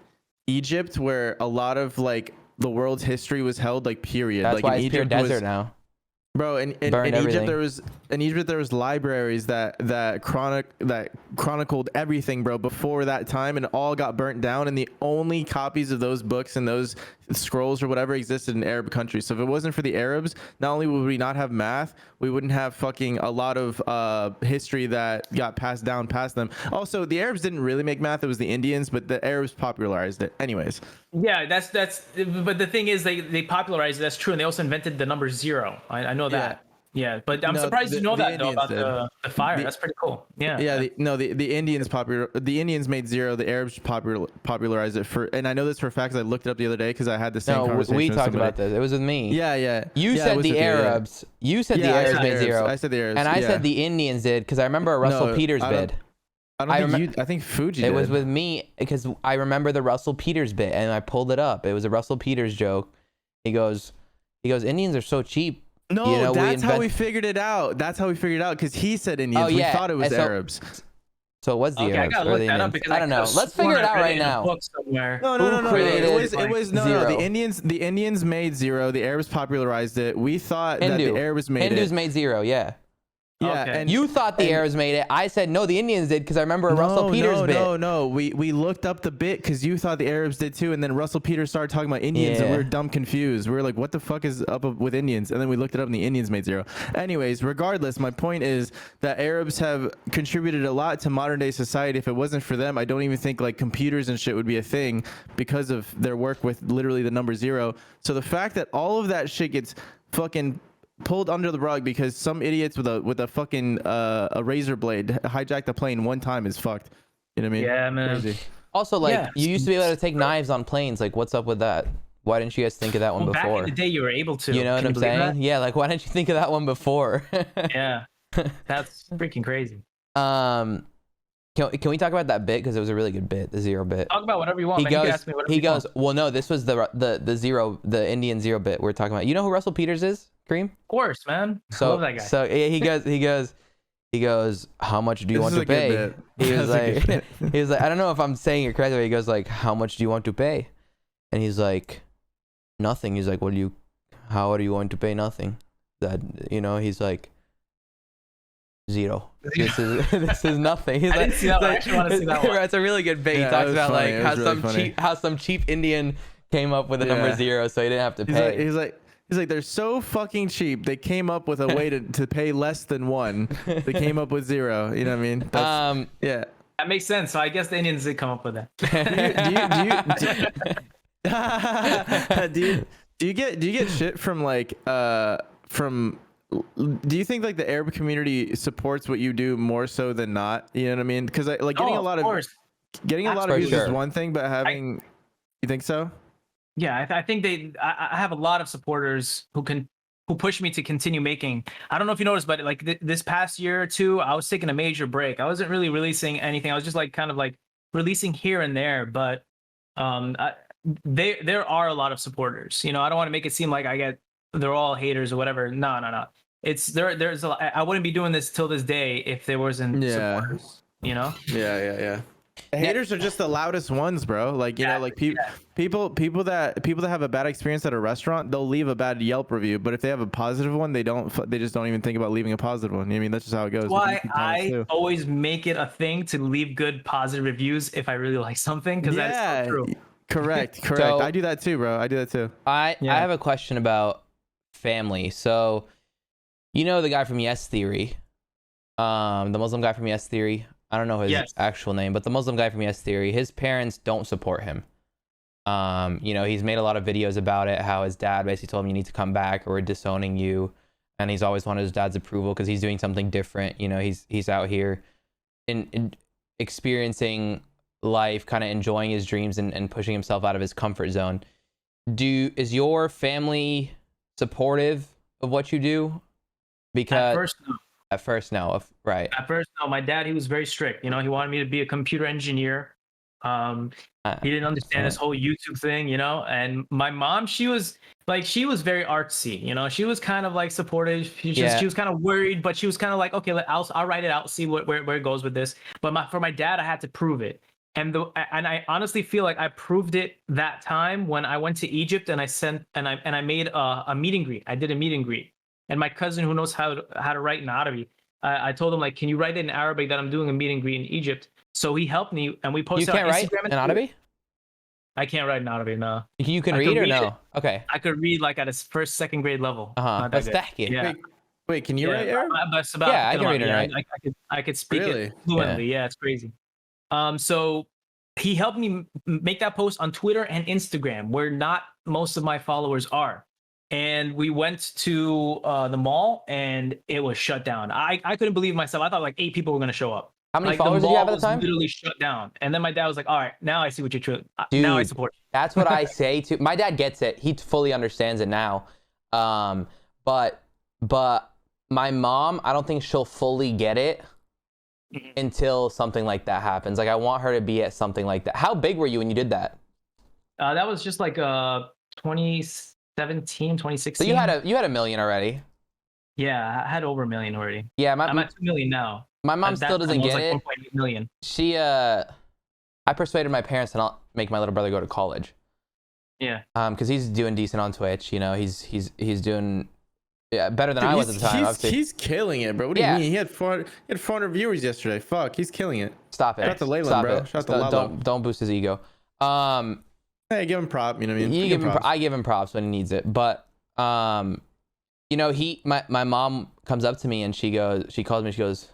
Egypt where a lot of like the world's history was held, like period. That's like why in it's pure Egypt desert now. Bro, in Egypt there was libraries that chronicled everything, bro, before that time, and all got burnt down, and the only copies of those books and those scrolls or whatever existed in Arab countries. So if it wasn't for the Arabs, not only would we not have math, we wouldn't have fucking a lot of history that got passed down past them. Also, the Arabs didn't really make math, it was the Indians, but the Arabs popularized it anyways. Yeah, that's but the thing is they popularized it, that's true, and they also invented the number 0. I know that. Yeah, but I'm surprised you know that though about the fire. That's pretty cool. Yeah. The Indians made 0. The Arabs popularized it and I know this for a fact because I looked it up the other day because I had the same conversation. We with talked somebody. about this. It was with me. Yeah. You said the Arabs. You said the Arabs made 0. I said the Arabs. And I said the Indians did because I remember a Russell Peters bid. I think Fuji did. It was with me because I remember the Russell Peters bit and I pulled it up. It was a Russell Peters joke. He goes, Indians are so cheap. No, that's how we figured it out. That's how we figured it out because he said Indians. We thought it was Arabs. So it was the Arabs. I gotta look that up because I don't know. Let's figure it out right now. No. It was the Indians made 0. The Arabs popularized it. We thought that the Arabs made it. Hindus made 0. Yeah. Yeah, okay. and you thought the Arabs made it. I said no, the Indians did because I remember a Russell Peters bit. No. We looked up the bit because you thought the Arabs did too, and then Russell Peters started talking about Indians, and we were dumb confused. We were like, "What the fuck is up with Indians?" And then we looked it up, and the Indians made 0. Anyways, regardless, my point is that Arabs have contributed a lot to modern day society. If it wasn't for them, I don't even think like computers and shit would be a thing because of their work with literally the number 0. So the fact that all of that shit gets fucking pulled under the rug because some idiots with a fucking a razor blade hijacked the plane one time is fucked. You know what I mean? Yeah, man. Crazy. Also, you used to be able to take knives on planes. Like, what's up with that? Why didn't you guys think of that one before? Back in the day, you were able to. You know what I'm saying? That? Yeah, like why didn't you think of that one before? Yeah, that's freaking crazy. Can we talk about that bit, because it was a really good bit, the zero bit. Talk about whatever you want. He man. You can goes, ask me whatever you want. well, no, this was the Indian zero bit we're talking about. You know who Russell Peters is, Kareem? Of course, man. I So love that guy. So he goes, how much do you want to pay? He was like, I don't know if I'm saying it correctly, but he goes like, how much do you want to pay? And he's like, nothing. He's like, how are you going to pay nothing? That, he's like, zero. This is nothing. He's I didn't see that one. I actually want to see that one. It's a really good bit. Yeah, He talks about funny. like how some cheap Indian came up with the number zero, so he didn't have to pay. He's like, they're so fucking cheap. They came up with a way to pay less than one. They came up with zero. You know what I mean? Yeah. That makes sense. So I guess the Indians did come up with that. Do you get shit from like do you think like the Arab community supports what you do more so than not? You know what I mean? Because like getting a lot of views is one thing, but having you think so? Yeah, I think I have a lot of supporters who push me to continue making. I don't know if you noticed, but like this past year or two, I was taking a major break. I wasn't really releasing anything. I was just like kind of like releasing here and there, but there are a lot of supporters. I don't want to make it seem like they're all haters or whatever. No. It's there's I wouldn't be doing this till this day if there wasn't supporters. Yeah. The haters are just the loudest ones, bro. Like people that have a bad experience at a restaurant, they'll leave a bad Yelp review, but if they have a positive one, they just don't even think about leaving a positive one. I mean, that's just how it goes. That's why I always make it a thing to leave good positive reviews if I really like something, because that's so true. Correct. So, I do that too, bro. I do that too. I have a question about family. So, the guy from Yes Theory, the Muslim guy from Yes Theory. I don't know his actual name, but the Muslim guy from Yes Theory, his parents don't support him. He's made a lot of videos about it, how his dad basically told him, you need to come back or we're disowning you. And he's always wanted his dad's approval because he's doing something different. He's out here in experiencing life, kind of enjoying his dreams and pushing himself out of his comfort zone. Is your family supportive of what you do? Because At first, no. Right. At first, no. My dad, he was very strict. He wanted me to be a computer engineer. He didn't understand this whole YouTube thing, And my mom, she was very artsy. She was kind of like supportive. She was kind of worried, but she was kind of like, okay, I'll write it out, see where it goes with this. But for my dad, I had to prove it. And I honestly feel like I proved it that time when I went to Egypt and I made a meet and greet. I did a meet and greet. And my cousin, who knows how to write in Arabic, I told him, like, can you write it in Arabic that I'm doing a meet and greet in Egypt? So he helped me, and we posted on Instagram. You can't write in Arabic? I can't write in Arabic, no. You can read or no? Okay. I could read like at a first, second grade level. That's yeah. Wait, can you write Arabic? Yeah, I can read it right. I could speak it fluently. Yeah, it's crazy. So he helped me make that post on Twitter and Instagram, where not most of my followers are. And we went to the mall, and it was shut down. I couldn't believe myself. I thought like 8 people were going to show up. How many followers did you have at the time? Literally shut down. And then my dad was like, all right, now I see what you're doing. Now I support you. That's what I say to my dad. Gets it. He fully understands it now. But my mom, I don't think she'll fully get it until something like that happens. Like, I want her to be at something like that. How big were you when you did that? That was just like 2017, 2016. So you had a million already. Yeah, I had over 1 million already. Yeah, I'm at 2 million now. My mom still doesn't get it. 4.8 million. I persuaded my parents to not make my little brother go to college. Yeah. Because he's doing decent on Twitch. He's doing better than I was at the time. He's killing it, bro. What do you mean? He had 400 viewers yesterday. Fuck, he's killing it. Stop it. Shout out to Layla, bro. Shout out to Lalo. Don't boost his ego. Hey, give him prop. You know what I mean? I give him props when he needs it. But my mom comes up to me and she calls me. She goes,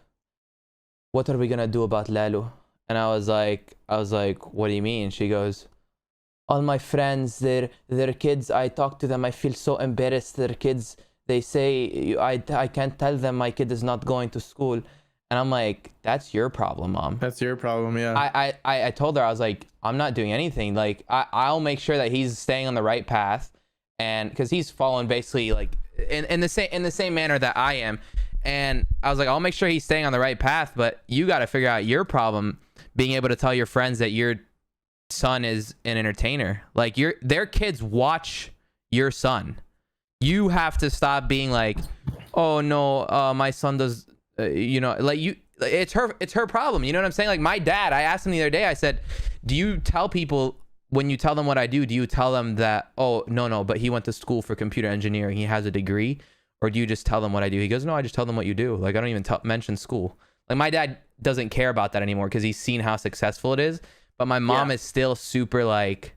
"What are we gonna do about Lalo?" And I was like, "What do you mean?" She goes, "All my friends, their kids. I talk to them. I feel so embarrassed. Their kids. They say I can't tell them my kid is not going to school." And I'm like, "That's your problem, Mom. That's your problem." Yeah. I told her, I was like, "I'm not doing anything. Like, I'll make sure that he's staying on the right path, and because he's following basically like in the same manner that I am." And I was like, I'll make sure he's staying on the right path, but you got to figure out your problem being able to tell your friends that your son is an entertainer. Like their kids watch your son. You have to stop being like, oh no, my son does, like it's her problem. You know what I'm saying? Like my dad, I asked him the other day, I said, do you tell people when you tell them what I do you tell them that, oh no, but he went to school for computer engineering, he has a degree? Or do you just tell them what I do? He goes, no, I just tell them what you do. Like I don't even mention school. Like my dad doesn't care about that anymore because he's seen how successful it is. But my mom is still super like,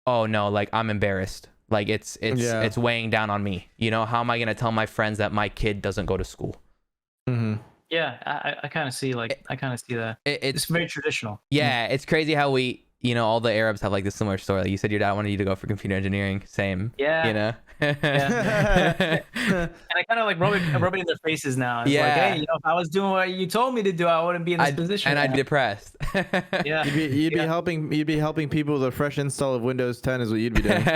oh no, like I'm embarrassed. Like it's weighing down on me. You know, how am I gonna tell my friends that my kid doesn't go to school? Mm-hmm. Yeah, I kind of see that. It's very traditional. Yeah, it's crazy how we, all the Arabs have like this similar story. Like you said, your dad wanted you to go for computer engineering. Same. Yeah. Yeah. And I kind of like rub it in their faces now. It's like, hey, if I was doing what you told me to do, I wouldn't be in this position. And I'd be depressed. Yeah. You'd be helping people with a fresh install of Windows 10 is what you'd be doing.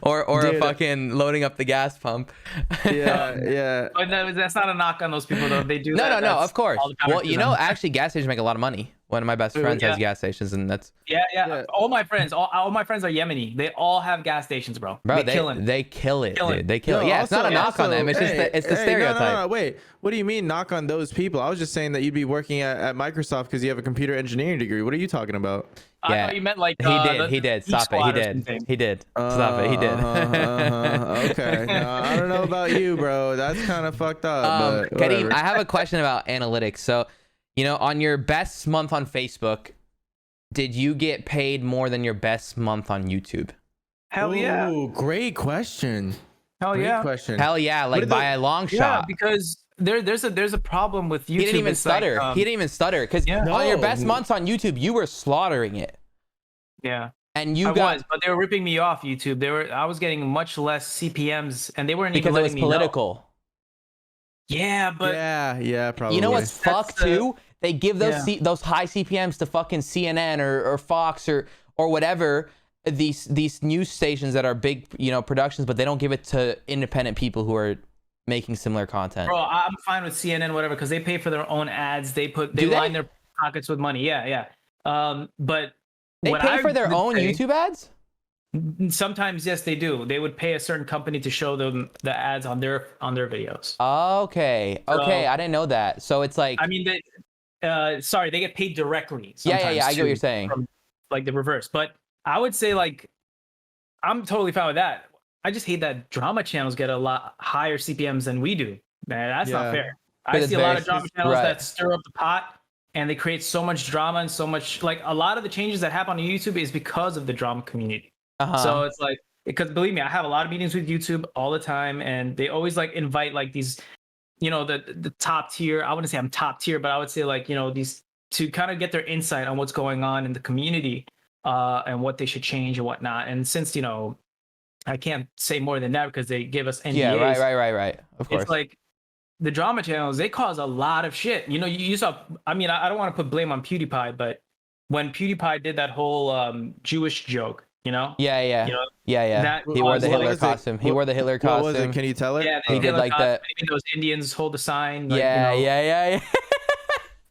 or a fucking loading up the gas pump. Yeah. But that's not a knock on those people though. They do that. No, of course. Well, actually gas stations make a lot of money. One of my best friends has gas stations, and that's all my friends are Yemeni. They all have gas stations, bro. They kill it, dude. They kill it. Yeah, it's not a knock on them. It's just it's the stereotype. No, wait. What do you mean knock on those people? I was just saying that you'd be working at Microsoft because you have a computer engineering degree. What are you talking about? I thought you meant like he did. Stop it. He did. Stop it. He did. Okay. No, I don't know about you, bro. That's kind of fucked up. But Karim, I have a question about analytics. So, on your best month on Facebook, did you get paid more than your best month on YouTube? Hell yeah. Ooh, great question. Great question. Hell yeah, like by a long shot. Yeah, because there's a problem with YouTube. He didn't even stutter. He didn't even stutter because on your best months on YouTube, you were slaughtering it. Yeah. And but they were ripping me off YouTube. I was getting much less CPMs, and they weren't because even letting me know. Because it was political. Yeah, but yeah, probably. You know what's fucked too? They give those high CPMs to fucking CNN or Fox or whatever, these news stations that are big, productions, but they don't give it to independent people who are making similar content. Bro, I'm fine with CNN, whatever, because they pay for their own ads. They line their pockets with money. Yeah. But they pay for their own YouTube ads? Sometimes, yes, they do. They would pay a certain company to show them the ads on their videos. Okay, I didn't know that. So it's like, I mean, they get paid directly. Yeah, I get what you're saying. From, like the reverse, but I would say like, I'm totally fine with that. I just hate that drama channels get a lot higher CPMs than we do. Man, that's not fair. I see a lot of drama channels that stir up the pot, and they create so much drama and so much, like a lot of the changes that happen on YouTube is because of the drama community. So it's like, because believe me, I have a lot of meetings with YouTube all the time, and they always like invite like these, the top tier. I wouldn't say I'm top tier, but I would say like, these to kind of get their insight on what's going on in the community, and what they should change and whatnot. And since, I can't say more than that because they give us NDAs. Yeah, right. Of course. It's like the drama channels, they cause a lot of shit. You saw, I mean, I don't want to put blame on PewDiePie, but when PewDiePie did that whole Jewish joke, Yeah. He wore the Hitler costume. What was it? Can you tell it? Yeah, he did like that. Maybe those Indians hold a sign. Like, Yeah.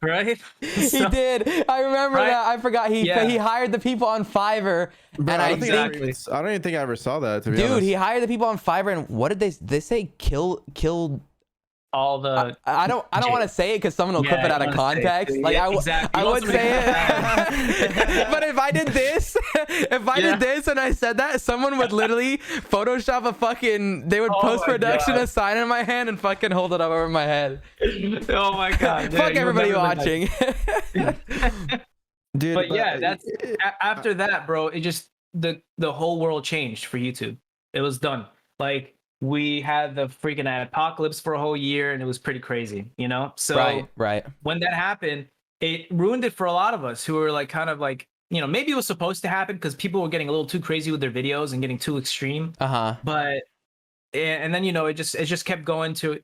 Right? He did. I remember that. I forgot. He hired the people on Fiverr. Bro, and I don't even think I ever saw that, to be honest. Dude, he hired the people on Fiverr, and what did they say? Killed all the I don't want to say it because someone will clip it out of context. Like I would say it. But if I did this, and I said that, someone would literally Photoshop a fucking, they would post-production a sign in my hand and fucking hold it up over my head. Oh my god. Fuck everybody watching. Dude, but that's after that, bro, it just the whole world changed for YouTube. It was done. Like, we had the freaking apocalypse for a whole year, and it was pretty crazy, So right. When that happened, it ruined it for a lot of us who were like, kind of like, maybe it was supposed to happen because people were getting a little too crazy with their videos and getting too extreme. But and then it just kept going to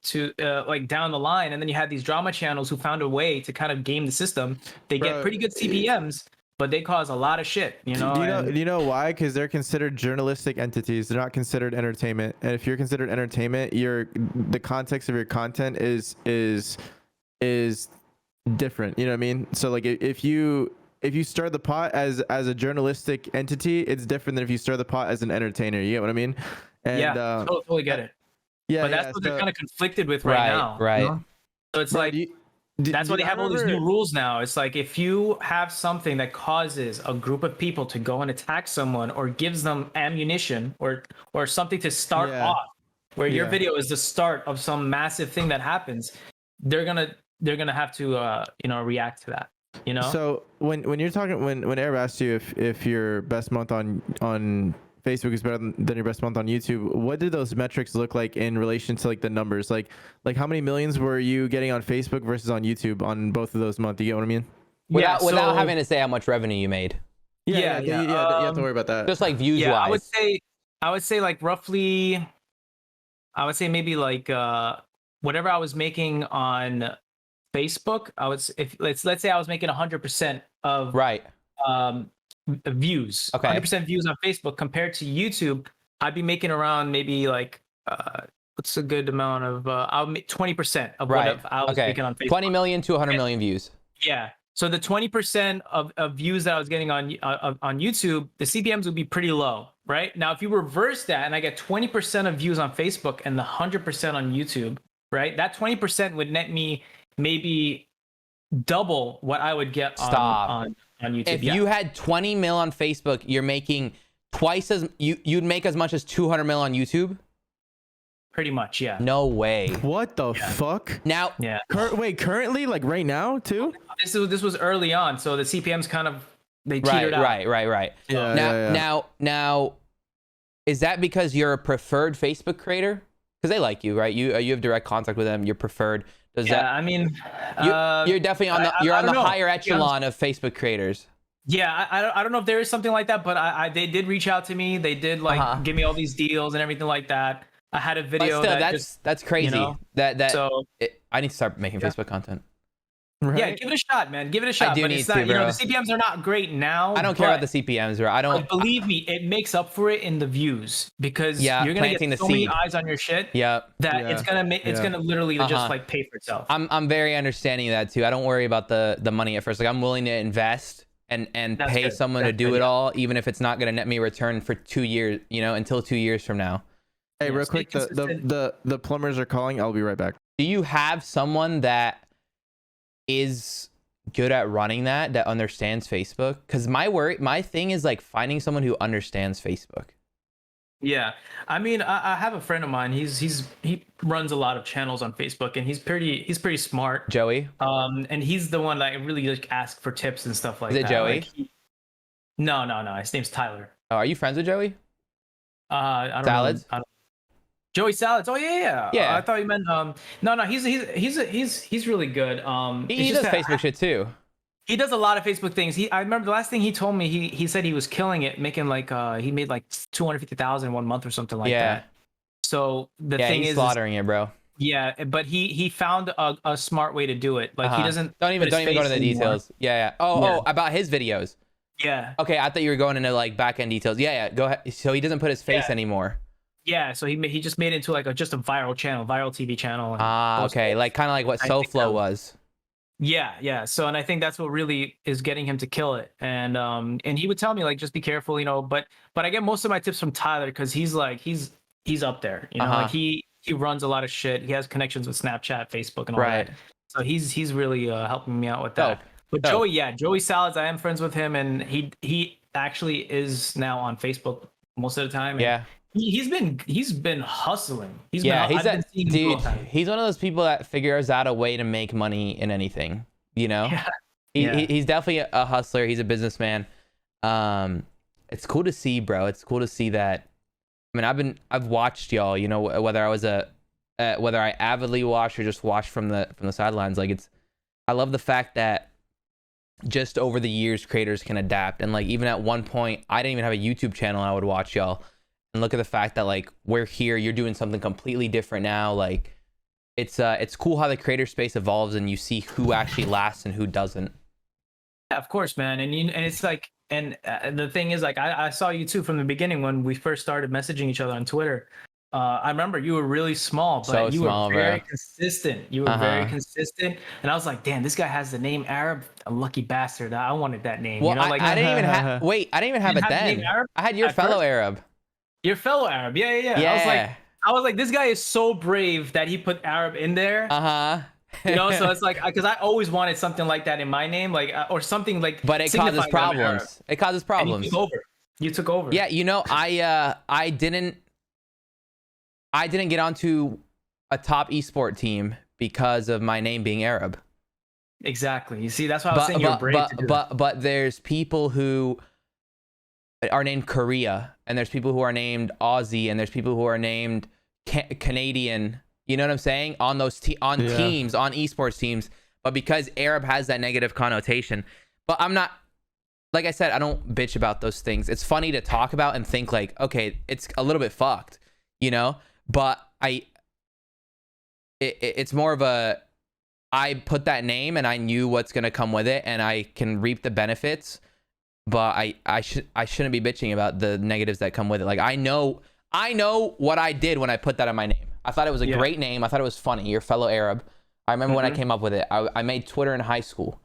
like down the line, and then you had these drama channels who found a way to kind of game the system. They get pretty good CPMs, but they cause a lot of shit, you know. Do you know why? Because they're considered journalistic entities. They're not considered entertainment. And if you're considered entertainment, the context of your content is different. You know what I mean? So like if you stir the pot as a journalistic entity, it's different than if you stir the pot as an entertainer. You get what I mean? And, yeah, totally get it. Yeah, but that's what they're kind of conflicted with right now. Right. You know? So it's like that's why they have all these new rules now. It's like if you have something that causes a group of people to go and attack someone, or gives them ammunition, or something to start off, where your video is the start of some massive thing that happens, they're gonna have to react to that. You know. So when you're talking, when Arab asked you if your best month on Facebook is better than your best month on YouTube, what did those metrics look like in relation to like the numbers? Like how many millions were you getting on Facebook versus on YouTube on both of those months? You get what I mean? Without having to say how much revenue you made. Yeah. You have to worry about that. Just like views wise. I would say like roughly, I would say maybe like whatever I was making on Facebook, let's say I was making 100% of views, 100% views on Facebook, compared to YouTube, I'd be making around maybe like what's a good amount of I'll make 20% of what I was making on Facebook. 20 million to 100 million views. Yeah. So the 20% of views that I was getting on YouTube, the CPMs would be pretty low, right? Now, if you reverse that and I get 20% of views on Facebook and the 100% on YouTube, right? That 20% would net me maybe double what I would get on YouTube. If you had 20 mil on Facebook, you're making twice as you'd make as much as 200 mil on YouTube. Pretty much, yeah. No way. What the fuck? Now, currently, like right now, too? This was early on, so the CPMs kind of teetered out. Right. Now, is that because you're a preferred Facebook creator? Because they like you, right? You have direct contact with them. You're preferred. I mean, you're definitely on the higher echelon of Facebook creators. Yeah, I don't know if there is something like that, but they did reach out to me. They did give me all these deals and everything like that. I had a video. But still, that's crazy. You know? I need to start making Facebook content. Right? Yeah, give it a shot, man. Give it a shot. I do need to, bro. You know, the CPMs are not great now. I don't care about the CPMs, bro. I don't. Believe me, it makes up for it in the views, because you're gonna get so many eyes on your shit. It's gonna literally just like pay for itself. I'm very understanding of that too. I don't worry about the money at first. Like I'm willing to invest and pay someone to do it all, even if it's not gonna net me a return for 2 years. You know, until 2 years from now. Hey, real quick, the plumbers are calling. I'll be right back. Do you have someone that is good at running that understands Facebook? Because my thing is like finding someone who understands Facebook. Yeah, I mean, I have a friend of mine. He runs a lot of channels on Facebook, and he's pretty smart. Joey. And he's the one that I really like ask for tips and stuff like that. Is it Joey? Like no. His name's Tyler. Oh, are you friends with Joey? I don't Salads. Know. Joey Salads. Oh yeah. I thought you meant no. He's really good. He does Facebook shit too. He does a lot of Facebook things. I remember the last thing he told me. He said he was killing it, making like he made like 250,000 in 1 month or something like that. So the thing he's slaughtering it, bro. Yeah, but he found a smart way to do it. Like he doesn't. Don't even go to the details. Yeah. Oh, about his videos. Yeah. Okay, I thought you were going into like back end details. Yeah. Go ahead. So he doesn't put his face anymore. Yeah, so he just made it into like just a viral TV channel. Okay, like kind of like what SoFlo was. Yeah. So, and I think that's what really is getting him to kill it. And he would tell me like, just be careful, you know. But I get most of my tips from Tyler, because he's up there, you know. Like he runs a lot of shit. He has connections with Snapchat, Facebook, and all that. So he's really helping me out with that. But Joey Salads, I am friends with him, and he actually is now on Facebook most of the time. And he's been hustling. He's one of those people that figures out a way to make money in anything, you know. He's definitely a hustler. He's a businessman. It's cool to see, bro. It's cool to see that. I mean, I've watched y'all, you know, whether I avidly watch or just watch from the sidelines. Like I love the fact that just over the years creators can adapt. And like even at one point I didn't even have a YouTube channel. I would watch y'all and look at the fact that like we're here, you're doing something completely different now. Like it's cool how the creator space evolves and you see who actually lasts and who doesn't. of course, man. And it's like, and the thing is, like, I saw you too from the beginning when we first started messaging each other on Twitter. I remember you were really small, but So you small, were very bro. consistent. You were very consistent, and I was like, damn, this guy has the name Arab. A lucky bastard. I wanted that name. Well, You know, like I didn't even have. Wait, I didn't even have you it didn't have the name then. Arab I had your at fellow first? Arab. Your fellow Arab. Yeah, yeah, yeah. Yeah. I was like, this guy is so brave that he put Arab in there. You know, so it's like, because I always wanted something like that in my name, like, or something like. But it causes signifying that I'm Arab. problems. It causes And problems. you took over. You took over. Yeah, you know, I didn't get onto a top esport team because of my name being Arab. Exactly. You see, that's why I was saying you're brave to do that. But there's people who are named Korea, and there's people who are named Aussie, and there's people who are named Canadian. You know what I'm saying? On those teams, on esports teams. But because Arab has that negative connotation, but I'm not, like I said, I don't bitch about those things. It's funny to talk about and think like, okay, it's a little bit fucked, you know? But it's more of a, I put that name and I knew what's gonna come with it, and I can reap the benefits. But I shouldn't be bitching about the negatives that come with it. Like I know what I did when I put that on my name. I thought it was a great name. I thought it was funny. Your fellow Arab. I remember when I came up with it. I made Twitter in high school,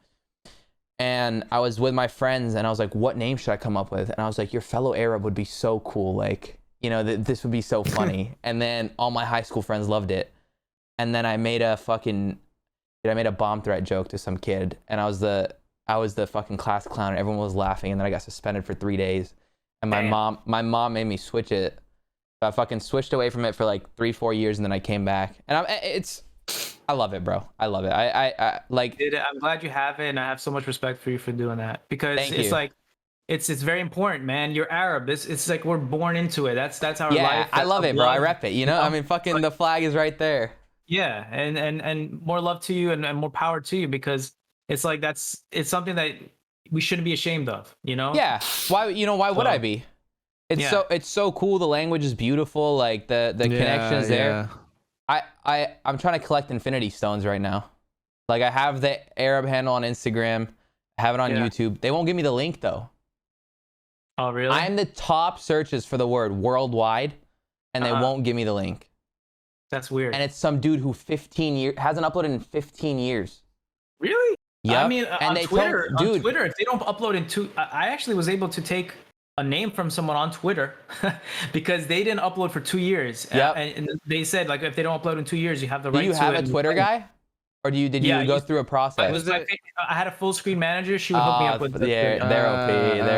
and I was with my friends, and I was like, "What name should I come up with?" And I was like, "Your fellow Arab would be so cool. Like, you know, this would be so funny." And then all my high school friends loved it. And then I made a bomb threat joke to some kid, and I was the fucking class clown, and everyone was laughing, and then I got suspended for 3 days. And my mom made me switch it. So I fucking switched away from it for like 3-4 years, and then I came back. And I love it, bro. I love it. I like. Dude, I'm glad you have it, and I have so much respect for you for doing that, because it's like, it's very important, man. You're Arab. It's like we're born into it. That's our life. Yeah, I love it, bro. I love. rep it. You know, I mean, fucking the flag is right there. Yeah, and more love to you, and more power to you, because it's like it's something that we shouldn't be ashamed of, you know? Yeah. Why would I be? It's so cool. The language is beautiful. Like the connection is there. I'm trying to collect infinity stones right now. Like I have the Arab handle on Instagram, I have it on YouTube. They won't give me the link though. Oh really? I'm the top searches for the word worldwide, and they won't give me the link. That's weird. And it's some dude who hasn't uploaded in 15 years. Really? Yeah. I mean, on Twitter, if they don't upload in I actually was able to take a name from someone on Twitter because they didn't upload for 2 years. Yep. And they said, like, if they don't upload in 2 years, you have the right to. Do you have a Twitter guy? Or did you go through a process? I had a full screen manager. She would hook me up with they're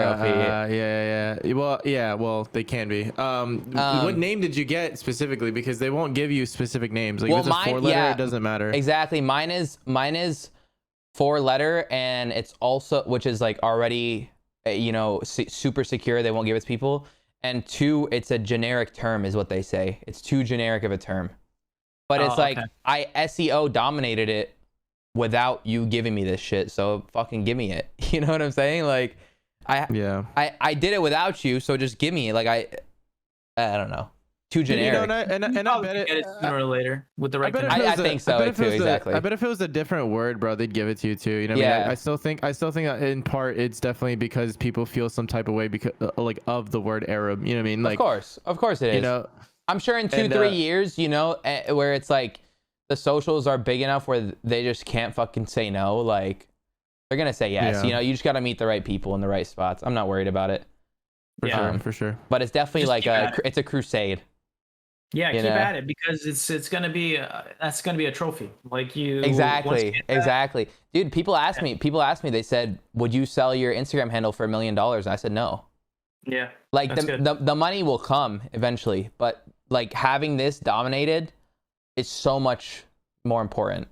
OP. Yeah. Well, they can be. What name did you get specifically? Because they won't give you specific names. Like if it's a 4-letter, it doesn't matter. Exactly. Mine is 4-letter, and it's also, which is like already, super secure. They won't give it to people. And 2, it's a generic term, is what they say. It's too generic of a term. But it's like, I SEO dominated it without you giving me this shit. So fucking give me it. You know what I'm saying? Like, I did it without you. So just give me it. Like, I don't know. Too generic. And I bet it sooner or later with the right. I think so too. Exactly. I bet if it was a different word, bro, they'd give it to you too. You know what I mean? I still think in part it's definitely because people feel some type of way because like of the word Arab. You know what I mean? Like, of course it is. You know, I'm sure in 2-3 years, where it's like the socials are big enough where they just can't fucking say no. Like they're gonna say yes. Yeah. You just gotta meet the right people in the right spots. I'm not worried about it. For sure. But it's definitely it's a crusade. Yeah, keep at it, because it's gonna be that's gonna be a trophy. Like you. Exactly. Dude, people ask me. They said, "Would you sell your Instagram handle for $1 million?" And I said no. Yeah. Like the money will come eventually, but like having this dominated is so much more important.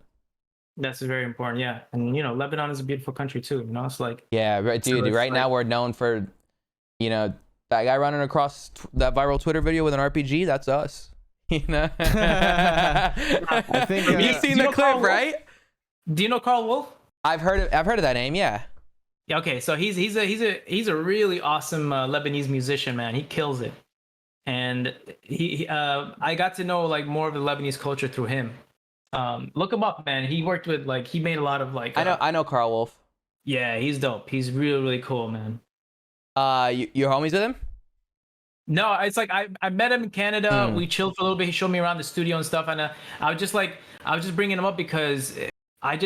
That's very important, yeah. And Lebanon is a beautiful country too. It's like dude. Right now we're known for, that guy running across that viral Twitter video with an RPG. That's us. I think you've seen the clip, right? Do you know Carl Wolf? I've heard of that name. Yeah. Okay, so he's a really awesome Lebanese musician, man. He kills it, and I got to know like more of the Lebanese culture through him. Look him up, man. He worked with he made a lot of I know Carl Wolf. Yeah, he's dope. He's really, really cool, man. You're homies with him? No, it's like I met him in Canada. We chilled for a little bit. He showed me around the studio and stuff, and I was just bringing him up because I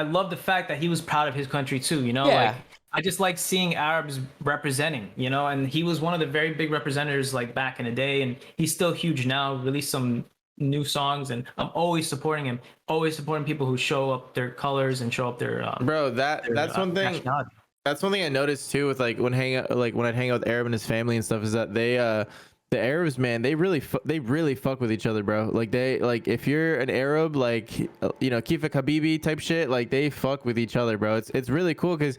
love the fact that he was proud of his country too. You know, Yeah. like I just like seeing Arabs representing. You know, and he was one of the very big representatives like back in the day, and he's still huge now. Released some new songs, and I'm always supporting him. Always supporting people who show up their colors and show up their Bro, that's one thing. nationality. That's one thing I noticed too with like when I'd hang out with Arab and his family and stuff is that the Arabs, man, they really fuck with each other, bro. Like if you're an Arab, like Kifa Habibi type shit, like they fuck with each other, bro. It's really cool because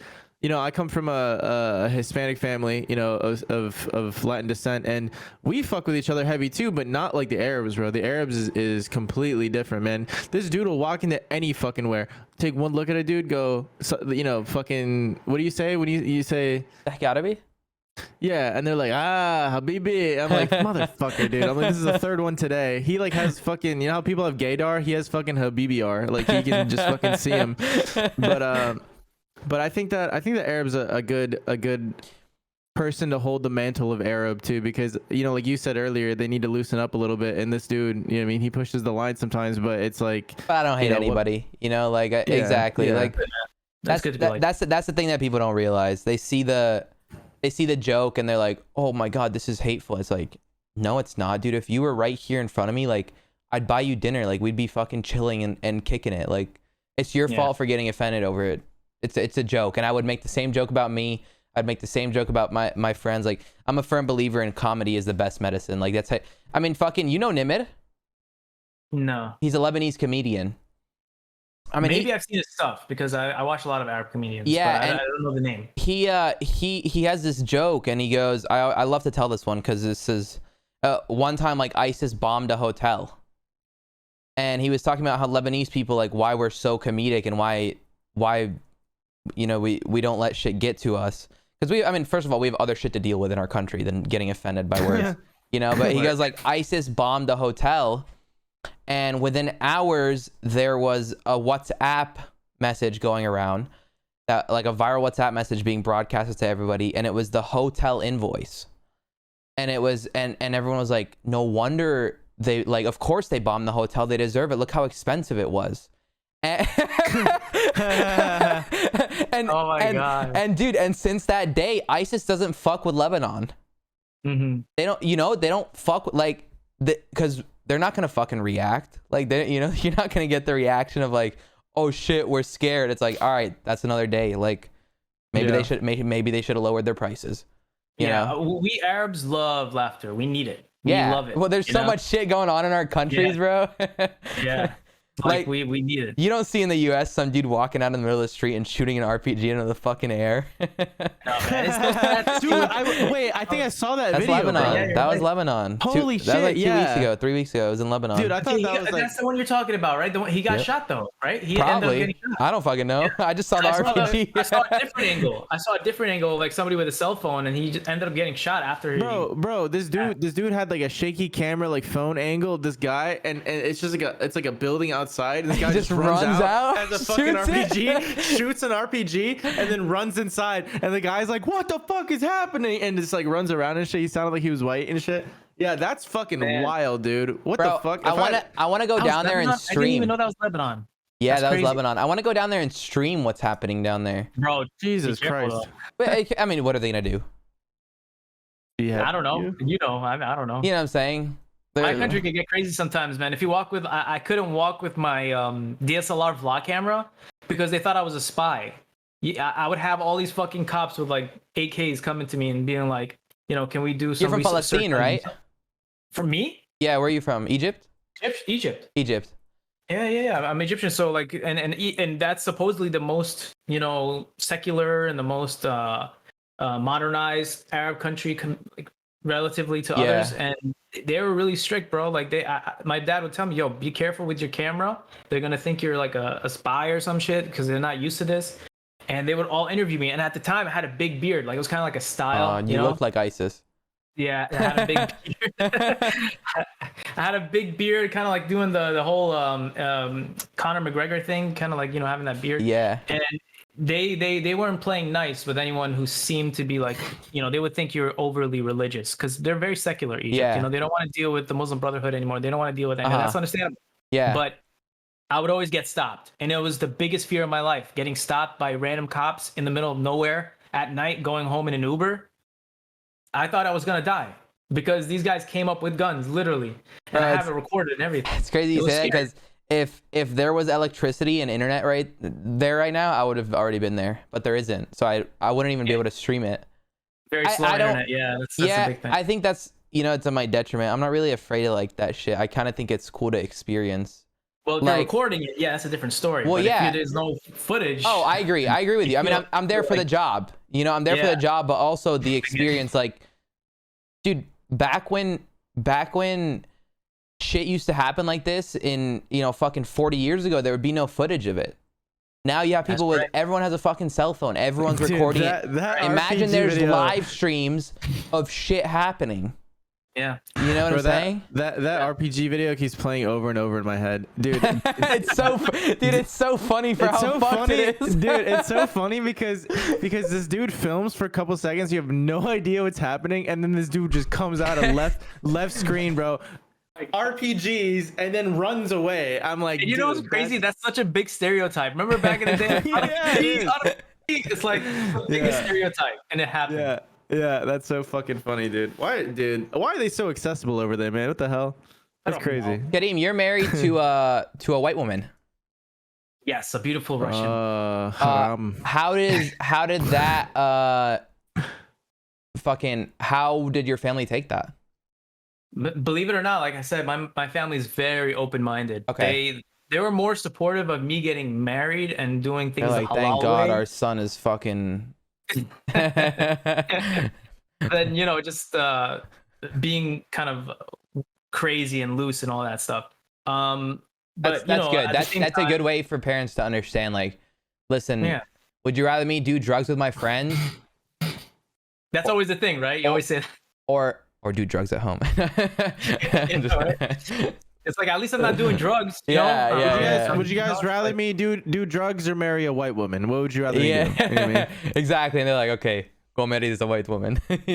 I come from a Hispanic family, of Latin descent, and we fuck with each other heavy too, but not like the Arabs, bro. The Arabs is completely different, man. This dude will walk into any fucking where, take one look at a dude, go, fucking, what do you say when you say? That gotta be. Yeah, and they're like, Habibi. I'm like, motherfucker, dude. I'm like, this is the third one today. He like has fucking, how people have gaydar? He has fucking Habibi-ar. Like he can just fucking see him. But I think that Arab's a good person to hold the mantle of Arab too, because like you said earlier, they need to loosen up a little bit. And this dude, what I mean, he pushes the line sometimes, but it's like, I don't hate anybody, exactly. Yeah. Like that's the thing that people don't realize. They see the joke and they're like, oh my god, this is hateful. It's like, no, it's not, dude. If you were right here in front of me, like I'd buy you dinner, like we'd be fucking chilling and kicking it. Like it's your fault for getting offended over it. It's a joke. And I would make the same joke about me. I'd make the same joke about my friends. Like I'm a firm believer in comedy is the best medicine. Like that's how, I mean, fucking, Nimid? No. He's a Lebanese comedian. I mean, maybe I've seen his stuff because I watch a lot of Arab comedians. Yeah, but and I don't know the name. He has this joke, and he goes, I love to tell this one because this is one time like ISIS bombed a hotel, and he was talking about how Lebanese people, like, why we're so comedic and why we don't let shit get to us, because first of all, we have other shit to deal with in our country than getting offended by words. But he goes like, ISIS bombed a hotel, and within hours there was a WhatsApp message going around, that like a viral WhatsApp message being broadcasted to everybody, and it was the hotel invoice, and it was and everyone was like, no wonder they, like, of course they bombed the hotel, they deserve it, look how expensive it was. And Oh my god. And dude, and since that day, ISIS doesn't fuck with Lebanon. Mm-hmm. They don't fuck with, like, because they're not gonna fucking react. Like, you're not gonna get the reaction of like, oh shit, we're scared. It's like, all right, that's another day. Like, maybe they should have lowered their prices. You know? We Arabs love laughter. We need it. We Yeah. love it. Well, there's so much shit going on in our countries, bro. Yeah. Like we need it. You don't see in the U.S. some dude walking out in the middle of the street and shooting an RPG into the fucking air. No, man. Dude, I think I saw that That's video. Lebanon. Bro. Yeah, That was Lebanon. Holy That was like shit, 2 weeks ago, 3 weeks ago. It was in Lebanon. Dude, I thought that was like, That's the one you're talking about, right? The one he got shot though, right? He ended up Probably. getting shot. I don't fucking know. I just saw the RPG. I saw a different angle. I saw a different angle, like somebody with a cell phone, and he just ended up getting shot after he. Bro, this dude had like a shaky camera, like phone angle of this guy, and it's just like a building outside, and this guy just runs out as a fucking RPG, shoots an RPG, and then runs inside, and the guy's like, what the fuck is happening? And just like runs around and shit. He sounded like he was white and shit. Yeah, that's fucking wild, dude. What the fuck? I want to go down there and stream. I didn't even know that was Lebanon. Yeah, That's that was crazy. Lebanon. I want to go down there and stream what's happening down there. Bro, Jesus be careful, Christ. But, I mean, what are they gonna do? I don't know. I don't know. You know what I'm saying? My country can get crazy sometimes, man. If you walk with, I couldn't walk with my DSLR vlog camera because they thought I was a spy. Yeah, I would have all these fucking cops with like AKs coming to me and being like, can we do some? You're from Palestine, right? From me? Yeah, where are you from? Egypt? Egypt. Egypt. Yeah. I'm Egyptian, so like, and that's supposedly the most, secular and the most modernized Arab country, like relatively to others, and they were really strict, bro. Like my dad would tell me, yo, be careful with your camera. They're gonna think you're like a spy or some shit because they're not used to this. And they would all interview me, and at the time I had a big beard, like it was kind of like a style. You look like ISIS. Yeah, I had a big beard. I had a big beard, kind of like doing the whole Conor McGregor thing, kind of like having that beard. Yeah. And they weren't playing nice with anyone who seemed to be like, they would think you're overly religious because they're very secular Egypt. Yeah. They don't want to deal with the Muslim Brotherhood anymore. They don't want to deal with any. That's understandable. Yeah. But I would always get stopped, and it was the biggest fear of my life, getting stopped by random cops in the middle of nowhere at night, going home in an Uber. I thought I was gonna die because these guys came up with guns, literally, and I have it recorded and everything. It's crazy you say that because if there was electricity and internet right there right now, I would have already been there, but there isn't, so I wouldn't even be able to stream it. Very slow internet, yeah. That's a big thing. I think that's it's to my detriment. I'm not really afraid of like that shit. I kind of think it's cool to experience. Well, if they're recording it, that's a different story. Well, but if there's no footage. Oh, I agree with you. I mean, I'm there for the job. I'm there for the job, but also the experience. Like, dude, back when shit used to happen like this in fucking 40 years ago, there would be no footage of it. Now you have people everyone has a fucking cell phone. Everyone's recording it. Imagine there's live streams of shit happening. Yeah. You know what I'm saying? That RPG video keeps playing over and over in my head. Dude, it's so funny for how fucked it is. Dude, it's so funny because this dude films for a couple seconds, you have no idea what's happening, and then this dude just comes out of left screen, bro. RPGs and then runs away. I'm like, and what's crazy? That's such a big stereotype. Remember back in the day? It's like the biggest stereotype, and it happened. Yeah, that's so fucking funny, dude. Why are they so accessible over there, man? What the hell? That's crazy. Karim, you're married to a white woman. Yes, a beautiful Russian. How did that how did your family take that? Believe it or not, like I said, my family is very open-minded. Okay. They were more supportive of me getting married and doing things like, thank God our son is fucking. Then just being kind of crazy and loose and all that stuff. But that's good. That's a good way for parents to understand. Like, listen, would you rather me do drugs with my friends? That's always the thing, right? You always say that. Or do drugs at home. It's like, at least I'm not doing drugs. Would you guys rather me do drugs or marry a white woman? What would you rather do? You know what I mean? Exactly. And they're like, okay, go marry this a white woman. But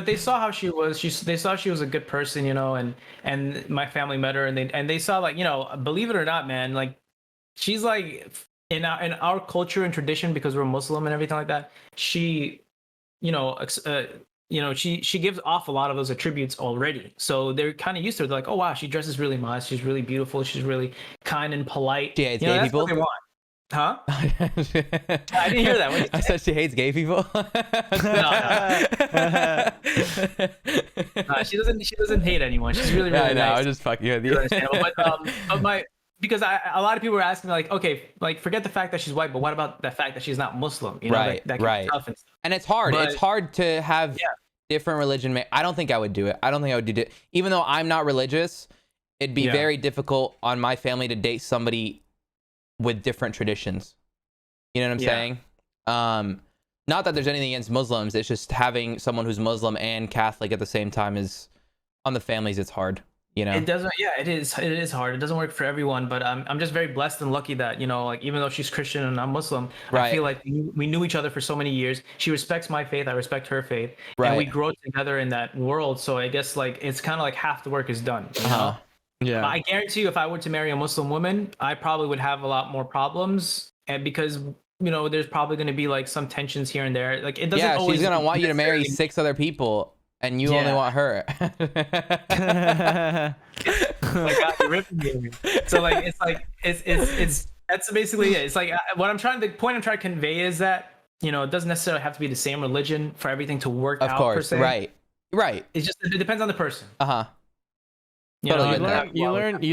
they saw how she was. They saw she was a good person, and my family met her, and they saw, like, believe it or not, man, like, she's like in our culture and tradition, because we're Muslim and everything like that. She, she gives off a lot of those attributes already. So they're kind of used to it. They're like, oh, wow, she dresses really nice. She's really beautiful. She's really kind and polite. She hates gay people? What they want. Huh? I didn't hear that. I said she hates gay people. No, she doesn't hate anyone. She's really nice. I was just fucking with you. Because a lot of people were asking me, like, okay, like, forget the fact that she's white, but what about the fact that she's not Muslim? Right. That kind of stuff and stuff. And it's hard. It's hard to have different religion. I don't think I would do it. I don't think I would do it. Even though I'm not religious, it'd be very difficult on my family to date somebody with different traditions. You know what I'm saying? Not that there's anything against Muslims. It's just having someone who's Muslim and Catholic at the same time is, on the families, it's hard. It doesn't. Yeah, it is hard. It doesn't work for everyone, but I'm just very blessed and lucky that, like, even though she's Christian and I'm Muslim, I feel like we knew each other for so many years. She respects my faith, I respect her faith, and we grow together in that world. So I guess, like, it's kind of like half the work is done. Yeah. I guarantee you, if I were to marry a Muslim woman, I probably would have a lot more problems, and because there's probably going to be, like, some tensions here and there. Like, it doesn't. Yeah, she's gonna want you to marry 6 other people. And you only want her. You're ripping me. So, like, it's that's basically it. It's like, the point I'm trying to convey is that, it doesn't necessarily have to be the same religion for everything to work out. Of course, per se. Right. It depends on the person. You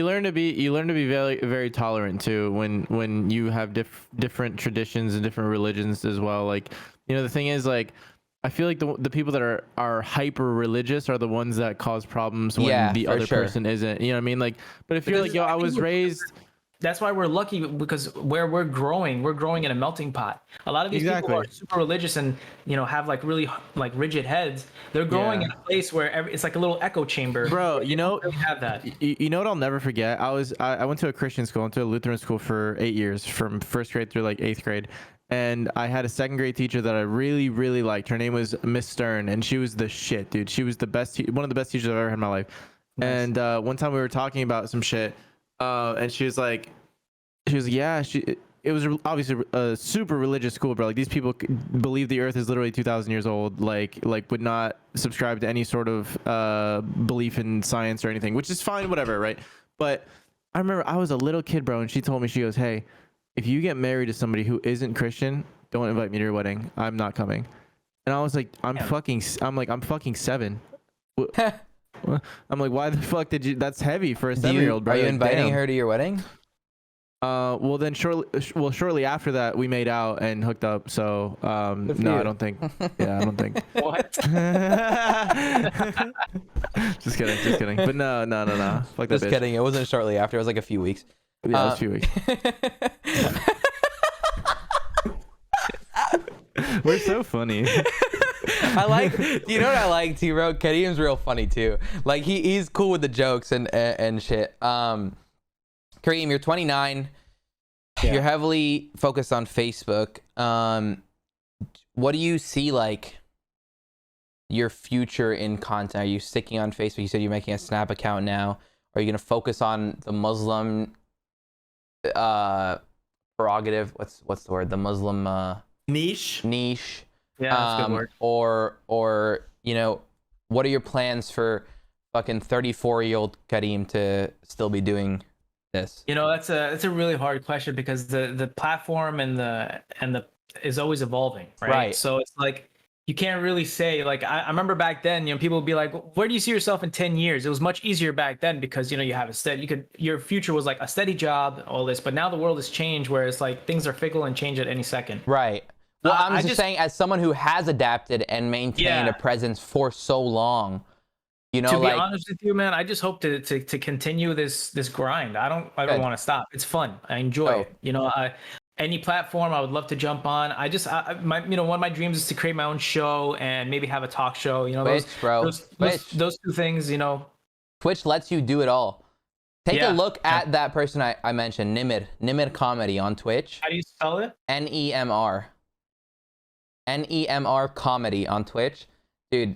learn to be very, very tolerant too when you have different traditions and different religions as well. Like, the thing is, like, I feel like the people that are hyper religious are the ones that cause problems when the other person isn't. You know what I mean? Like, but if you're like, yo, I was raised that's why we're lucky, because where we're growing in a melting pot. A lot of these people who are super religious and have like really like rigid heads, they're growing in a place where it's like a little echo chamber. Bro, you know, really have that. You know what I'll never forget? I went to a Christian school, went to a Lutheran school for 8 years, from first grade through like 8th grade. And I had a second grade teacher that I really, really liked. Her name was Miss Stern, and she was the shit, dude. She was the best, one of the best teachers I've ever had in my life. Nice. And one time we were talking about some shit, and she was like, yeah, it was obviously a super religious school, bro. Like, these people believe the earth is literally 2,000 years old, like would not subscribe to any sort of belief in science or anything, which is fine, whatever, right? But I remember I was a little kid, bro, and she told me, she goes, hey, if you get married to somebody who isn't Christian, don't invite me to your wedding. I'm not coming. And I was like, I'm fucking 7. I'm like, why the fuck did you? That's heavy for a 7-year-old, bro. Are you inviting her to your wedding? Well, then shortly after that, we made out and hooked up. So, no, I don't think. Yeah, I don't think. What? Just kidding. But no. Fuck that Just bitch. kidding. It wasn't shortly after. It was like a few weeks. Yeah, it was a few weeks. We're so funny. I like, you know what I like too, bro? Karim's real funny too. Like, he's cool with the jokes and shit. Karim, you're 29. Yeah. You're heavily focused on Facebook. What do you see like your future in content? Are you sticking on Facebook? You said you're making a Snap account now. Are you gonna focus on the Muslim prerogative? What's the word? The Muslim niche. Yeah, that's a good word. Or what are your plans for fucking 34-year-old Karim to still be doing this? That's a really hard question, because the platform and the is always evolving, right? So it's like, you can't really say, like, I remember back then, people would be like, where do you see yourself in 10 years? It was much easier back then, because you have your future was like a steady job, all this. But now the world has changed, where it's like things are fickle and change at any second. Right. Well, I'm just saying, as someone who has adapted and maintained a presence for so long, to be honest with you, man, I just hope to continue this grind. I don't want to stop. It's fun. I enjoy it. Any platform I would love to jump on. One of my dreams is to create my own show and maybe have a talk show. Those two things. Twitch lets you do it all. Take a look at that person I mentioned, Nimir Comedy on Twitch. How do you spell it? NEMR Comedy on Twitch, dude.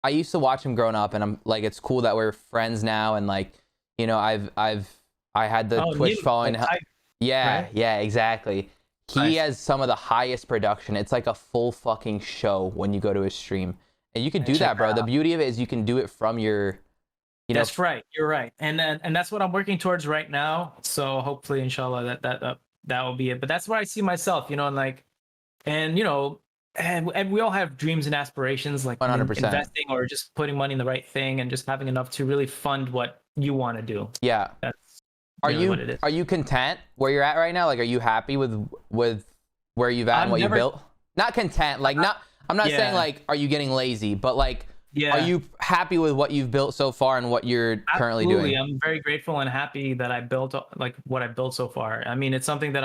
I used to watch him growing up, and I'm like, it's cool that we're friends now, and like, I had the Twitch following. Yeah, exactly. He has some of the highest production. It's like a full fucking show when you go to his stream, and you can do that, bro. The beauty of it is you can do it from your. That's right. You're right, and that's what I'm working towards right now. So hopefully, inshallah, that will be it. But that's where I see myself, and we all have dreams and aspirations, like 100%. Investing or just putting money in the right thing and just having enough to really fund what you want to do. Yeah. That's really what it is. Are you content where you're at right now? Like, are you happy with where you've at and what you built? Not content, like I'm not saying like, are you getting lazy, but like, are you happy with what you've built so far and what you're currently doing? I'm very grateful and happy that I built like what I built so far. I mean, it's something that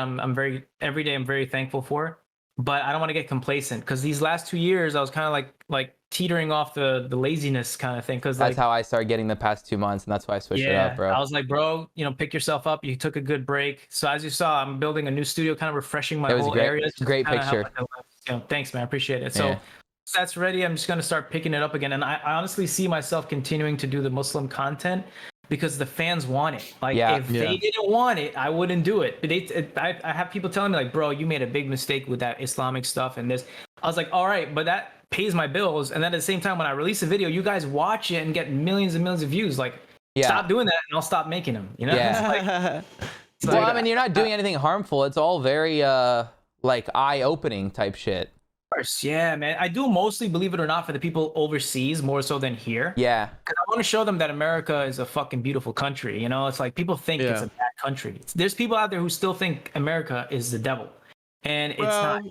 every day I'm very thankful for. But I don't want to get complacent, because these last 2 years I was kind of like teetering off the laziness kind of thing. Because that's how I started getting the past 2 months, and that's why I switched it up, bro. I was like, bro, pick yourself up. You took a good break. So as you saw, I'm building a new studio, kind of refreshing my whole area. It was a great picture. Thanks, man. I appreciate it. So that's ready. I'm just gonna start picking it up again, and I honestly see myself continuing to do the Muslim content, because the fans want it. Like, if they didn't want it, I wouldn't do it. But I have people telling me, like, bro, you made a big mistake with that Islamic stuff and this. I was like, all right, but that pays my bills. And then at the same time, when I release a video, you guys watch it and get millions and millions of views. Like, stop doing that, and I'll stop making them. Yeah. Well, I mean, you're not doing anything harmful. It's all very like eye-opening type shit. Course, yeah, man. I do mostly, believe it or not, for the people overseas more so than here. Yeah. Because I want to show them that America is a fucking beautiful country. It's like, people think it's a bad country. There's people out there who still think America is the devil, and it's not.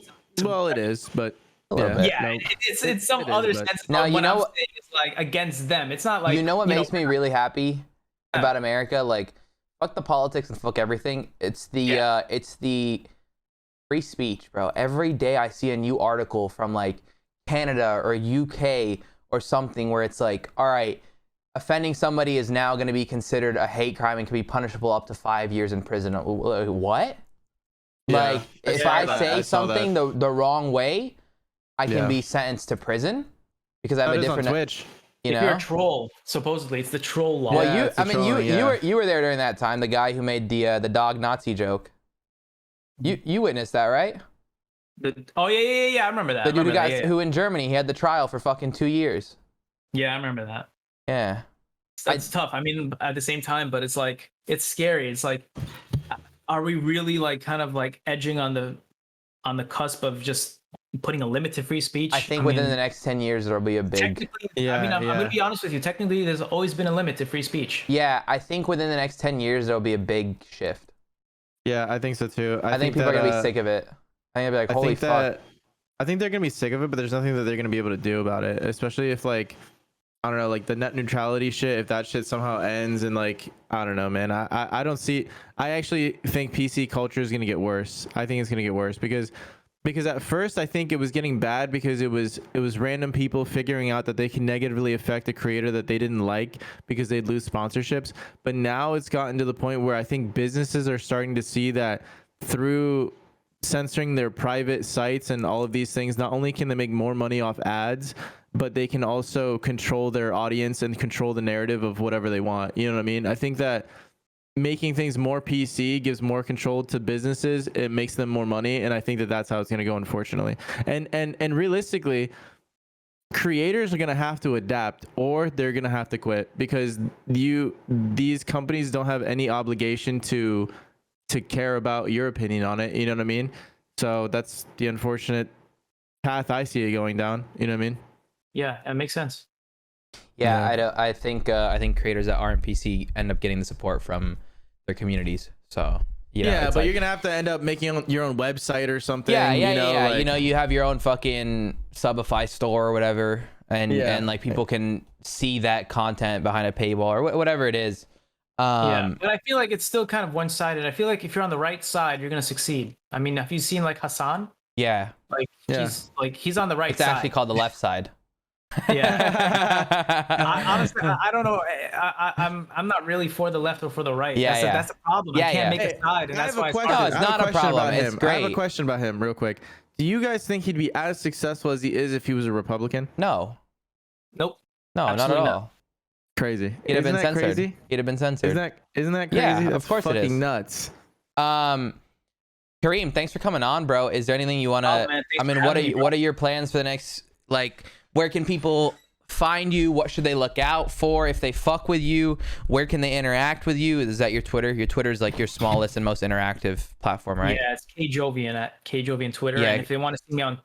Well, it is, but it's some other sense. Now, what I'm saying is like against them. It's not like what makes me really happy about America, like fuck the politics and fuck everything. It's the free speech, bro. Every day I see a new article from like Canada or UK or something where it's like, all right, offending somebody is now going to be considered a hate crime and can be punishable up to 5 years in prison. What? Yeah. Like, if I say something the wrong way, I can be sentenced to prison because I have a different. On Twitch. If you're a troll, supposedly it's the troll law. Well, you were there during that time. The guy who made the dog Nazi joke. You witnessed that, right? Yeah. I remember that. The dude who in Germany, he had the trial for fucking 2 years. Yeah, I remember that. Yeah. That's tough. I mean, at the same time, but it's like, it's scary. It's like, are we really like kind of like edging on the cusp of just putting a limit to free speech? I think within the next 10 years, there'll be a big... Technically, I'm going to be honest with you. Technically, there's always been a limit to free speech. Yeah, I think within the next 10 years, there'll be a big shift. Yeah, I think so too. I think people are going to be sick of it. I think they'll be like, holy fuck. I think they're going to be sick of it, but there's nothing that they're going to be able to do about it, especially if like, I don't know, like the net neutrality shit, if that shit somehow ends and like, I don't know, man. I don't see, I actually think PC culture is going to get worse. I think it's going to get worse because at first I think it was getting bad because it was random people figuring out that they can negatively affect a creator that they didn't like because they'd lose sponsorships. But now it's gotten to the point where I think businesses are starting to see that through censoring their private sites and all of these things, not only can they make more money off ads, but they can also control their audience and control the narrative of whatever they want. You know what I mean? I think that making things more PC gives more control to businesses. It makes them more money, and I think that that's how it's going to go, unfortunately. And realistically, creators are going to have to adapt, or they're going to have to quit because these companies don't have any obligation to care about your opinion on it. You know what I mean? So that's the unfortunate path I see it going down. You know what I mean? Yeah, it makes sense. Yeah. I think creators that aren't PC end up getting the support from their communities. So but you're gonna have to end up making your own website or something. Like, you know, you have your own fucking Subify store or whatever, and like people can see that content behind a paywall or whatever it is. But I feel like it's still kind of one-sided. I feel like if you're on the right side, you're gonna succeed. I mean, have you seen like Hassan? Yeah. He's on the right side. It's actually called the left side. Honestly, I don't know. I'm not really for the left or for the right. That's a problem. I can't make a side, and that's why it's not a problem. It's great. I have a question about him, real quick. Do you guys think he'd be as successful as he is if he was a Republican? No. Nope. No, not at all. Crazy. He'd have been censored. Crazy? He'd have been censored. Isn't that crazy? Yeah, that's of course fucking it is. Nuts. Karim, thanks for coming on, bro. Is there anything you want to? I mean, what are your plans for the next? Like, where can people find you? What should they look out for if they fuck with you? Where can they interact with you? Is that your Twitter? Your Twitter is like your smallest and most interactive platform, right? Yeah, it's Kjovian at Kjovian Twitter. Yeah. And if they want to see me on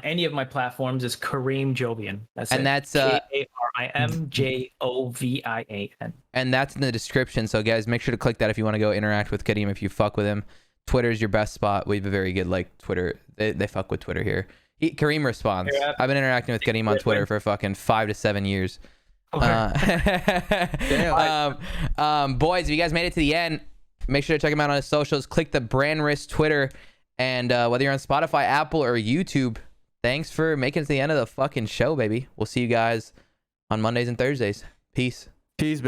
any of my platforms, it's Karim Jovian. That's KarimJovian. And that's in the description. So guys, make sure to click that if you want to go interact with Karim if you fuck with him. Twitter is your best spot. We have a very good like Twitter. They fuck with Twitter here. Karim responds. I've been interacting with Karim on Twitter for fucking 5 to 7 years. Boys, if you guys made it to the end, make sure to check him out on his socials. Click the Brand Risk Twitter, and whether you're on Spotify, Apple, or YouTube, thanks for making it to the end of the fucking show, baby. We'll see you guys on Mondays and Thursdays. Peace, baby.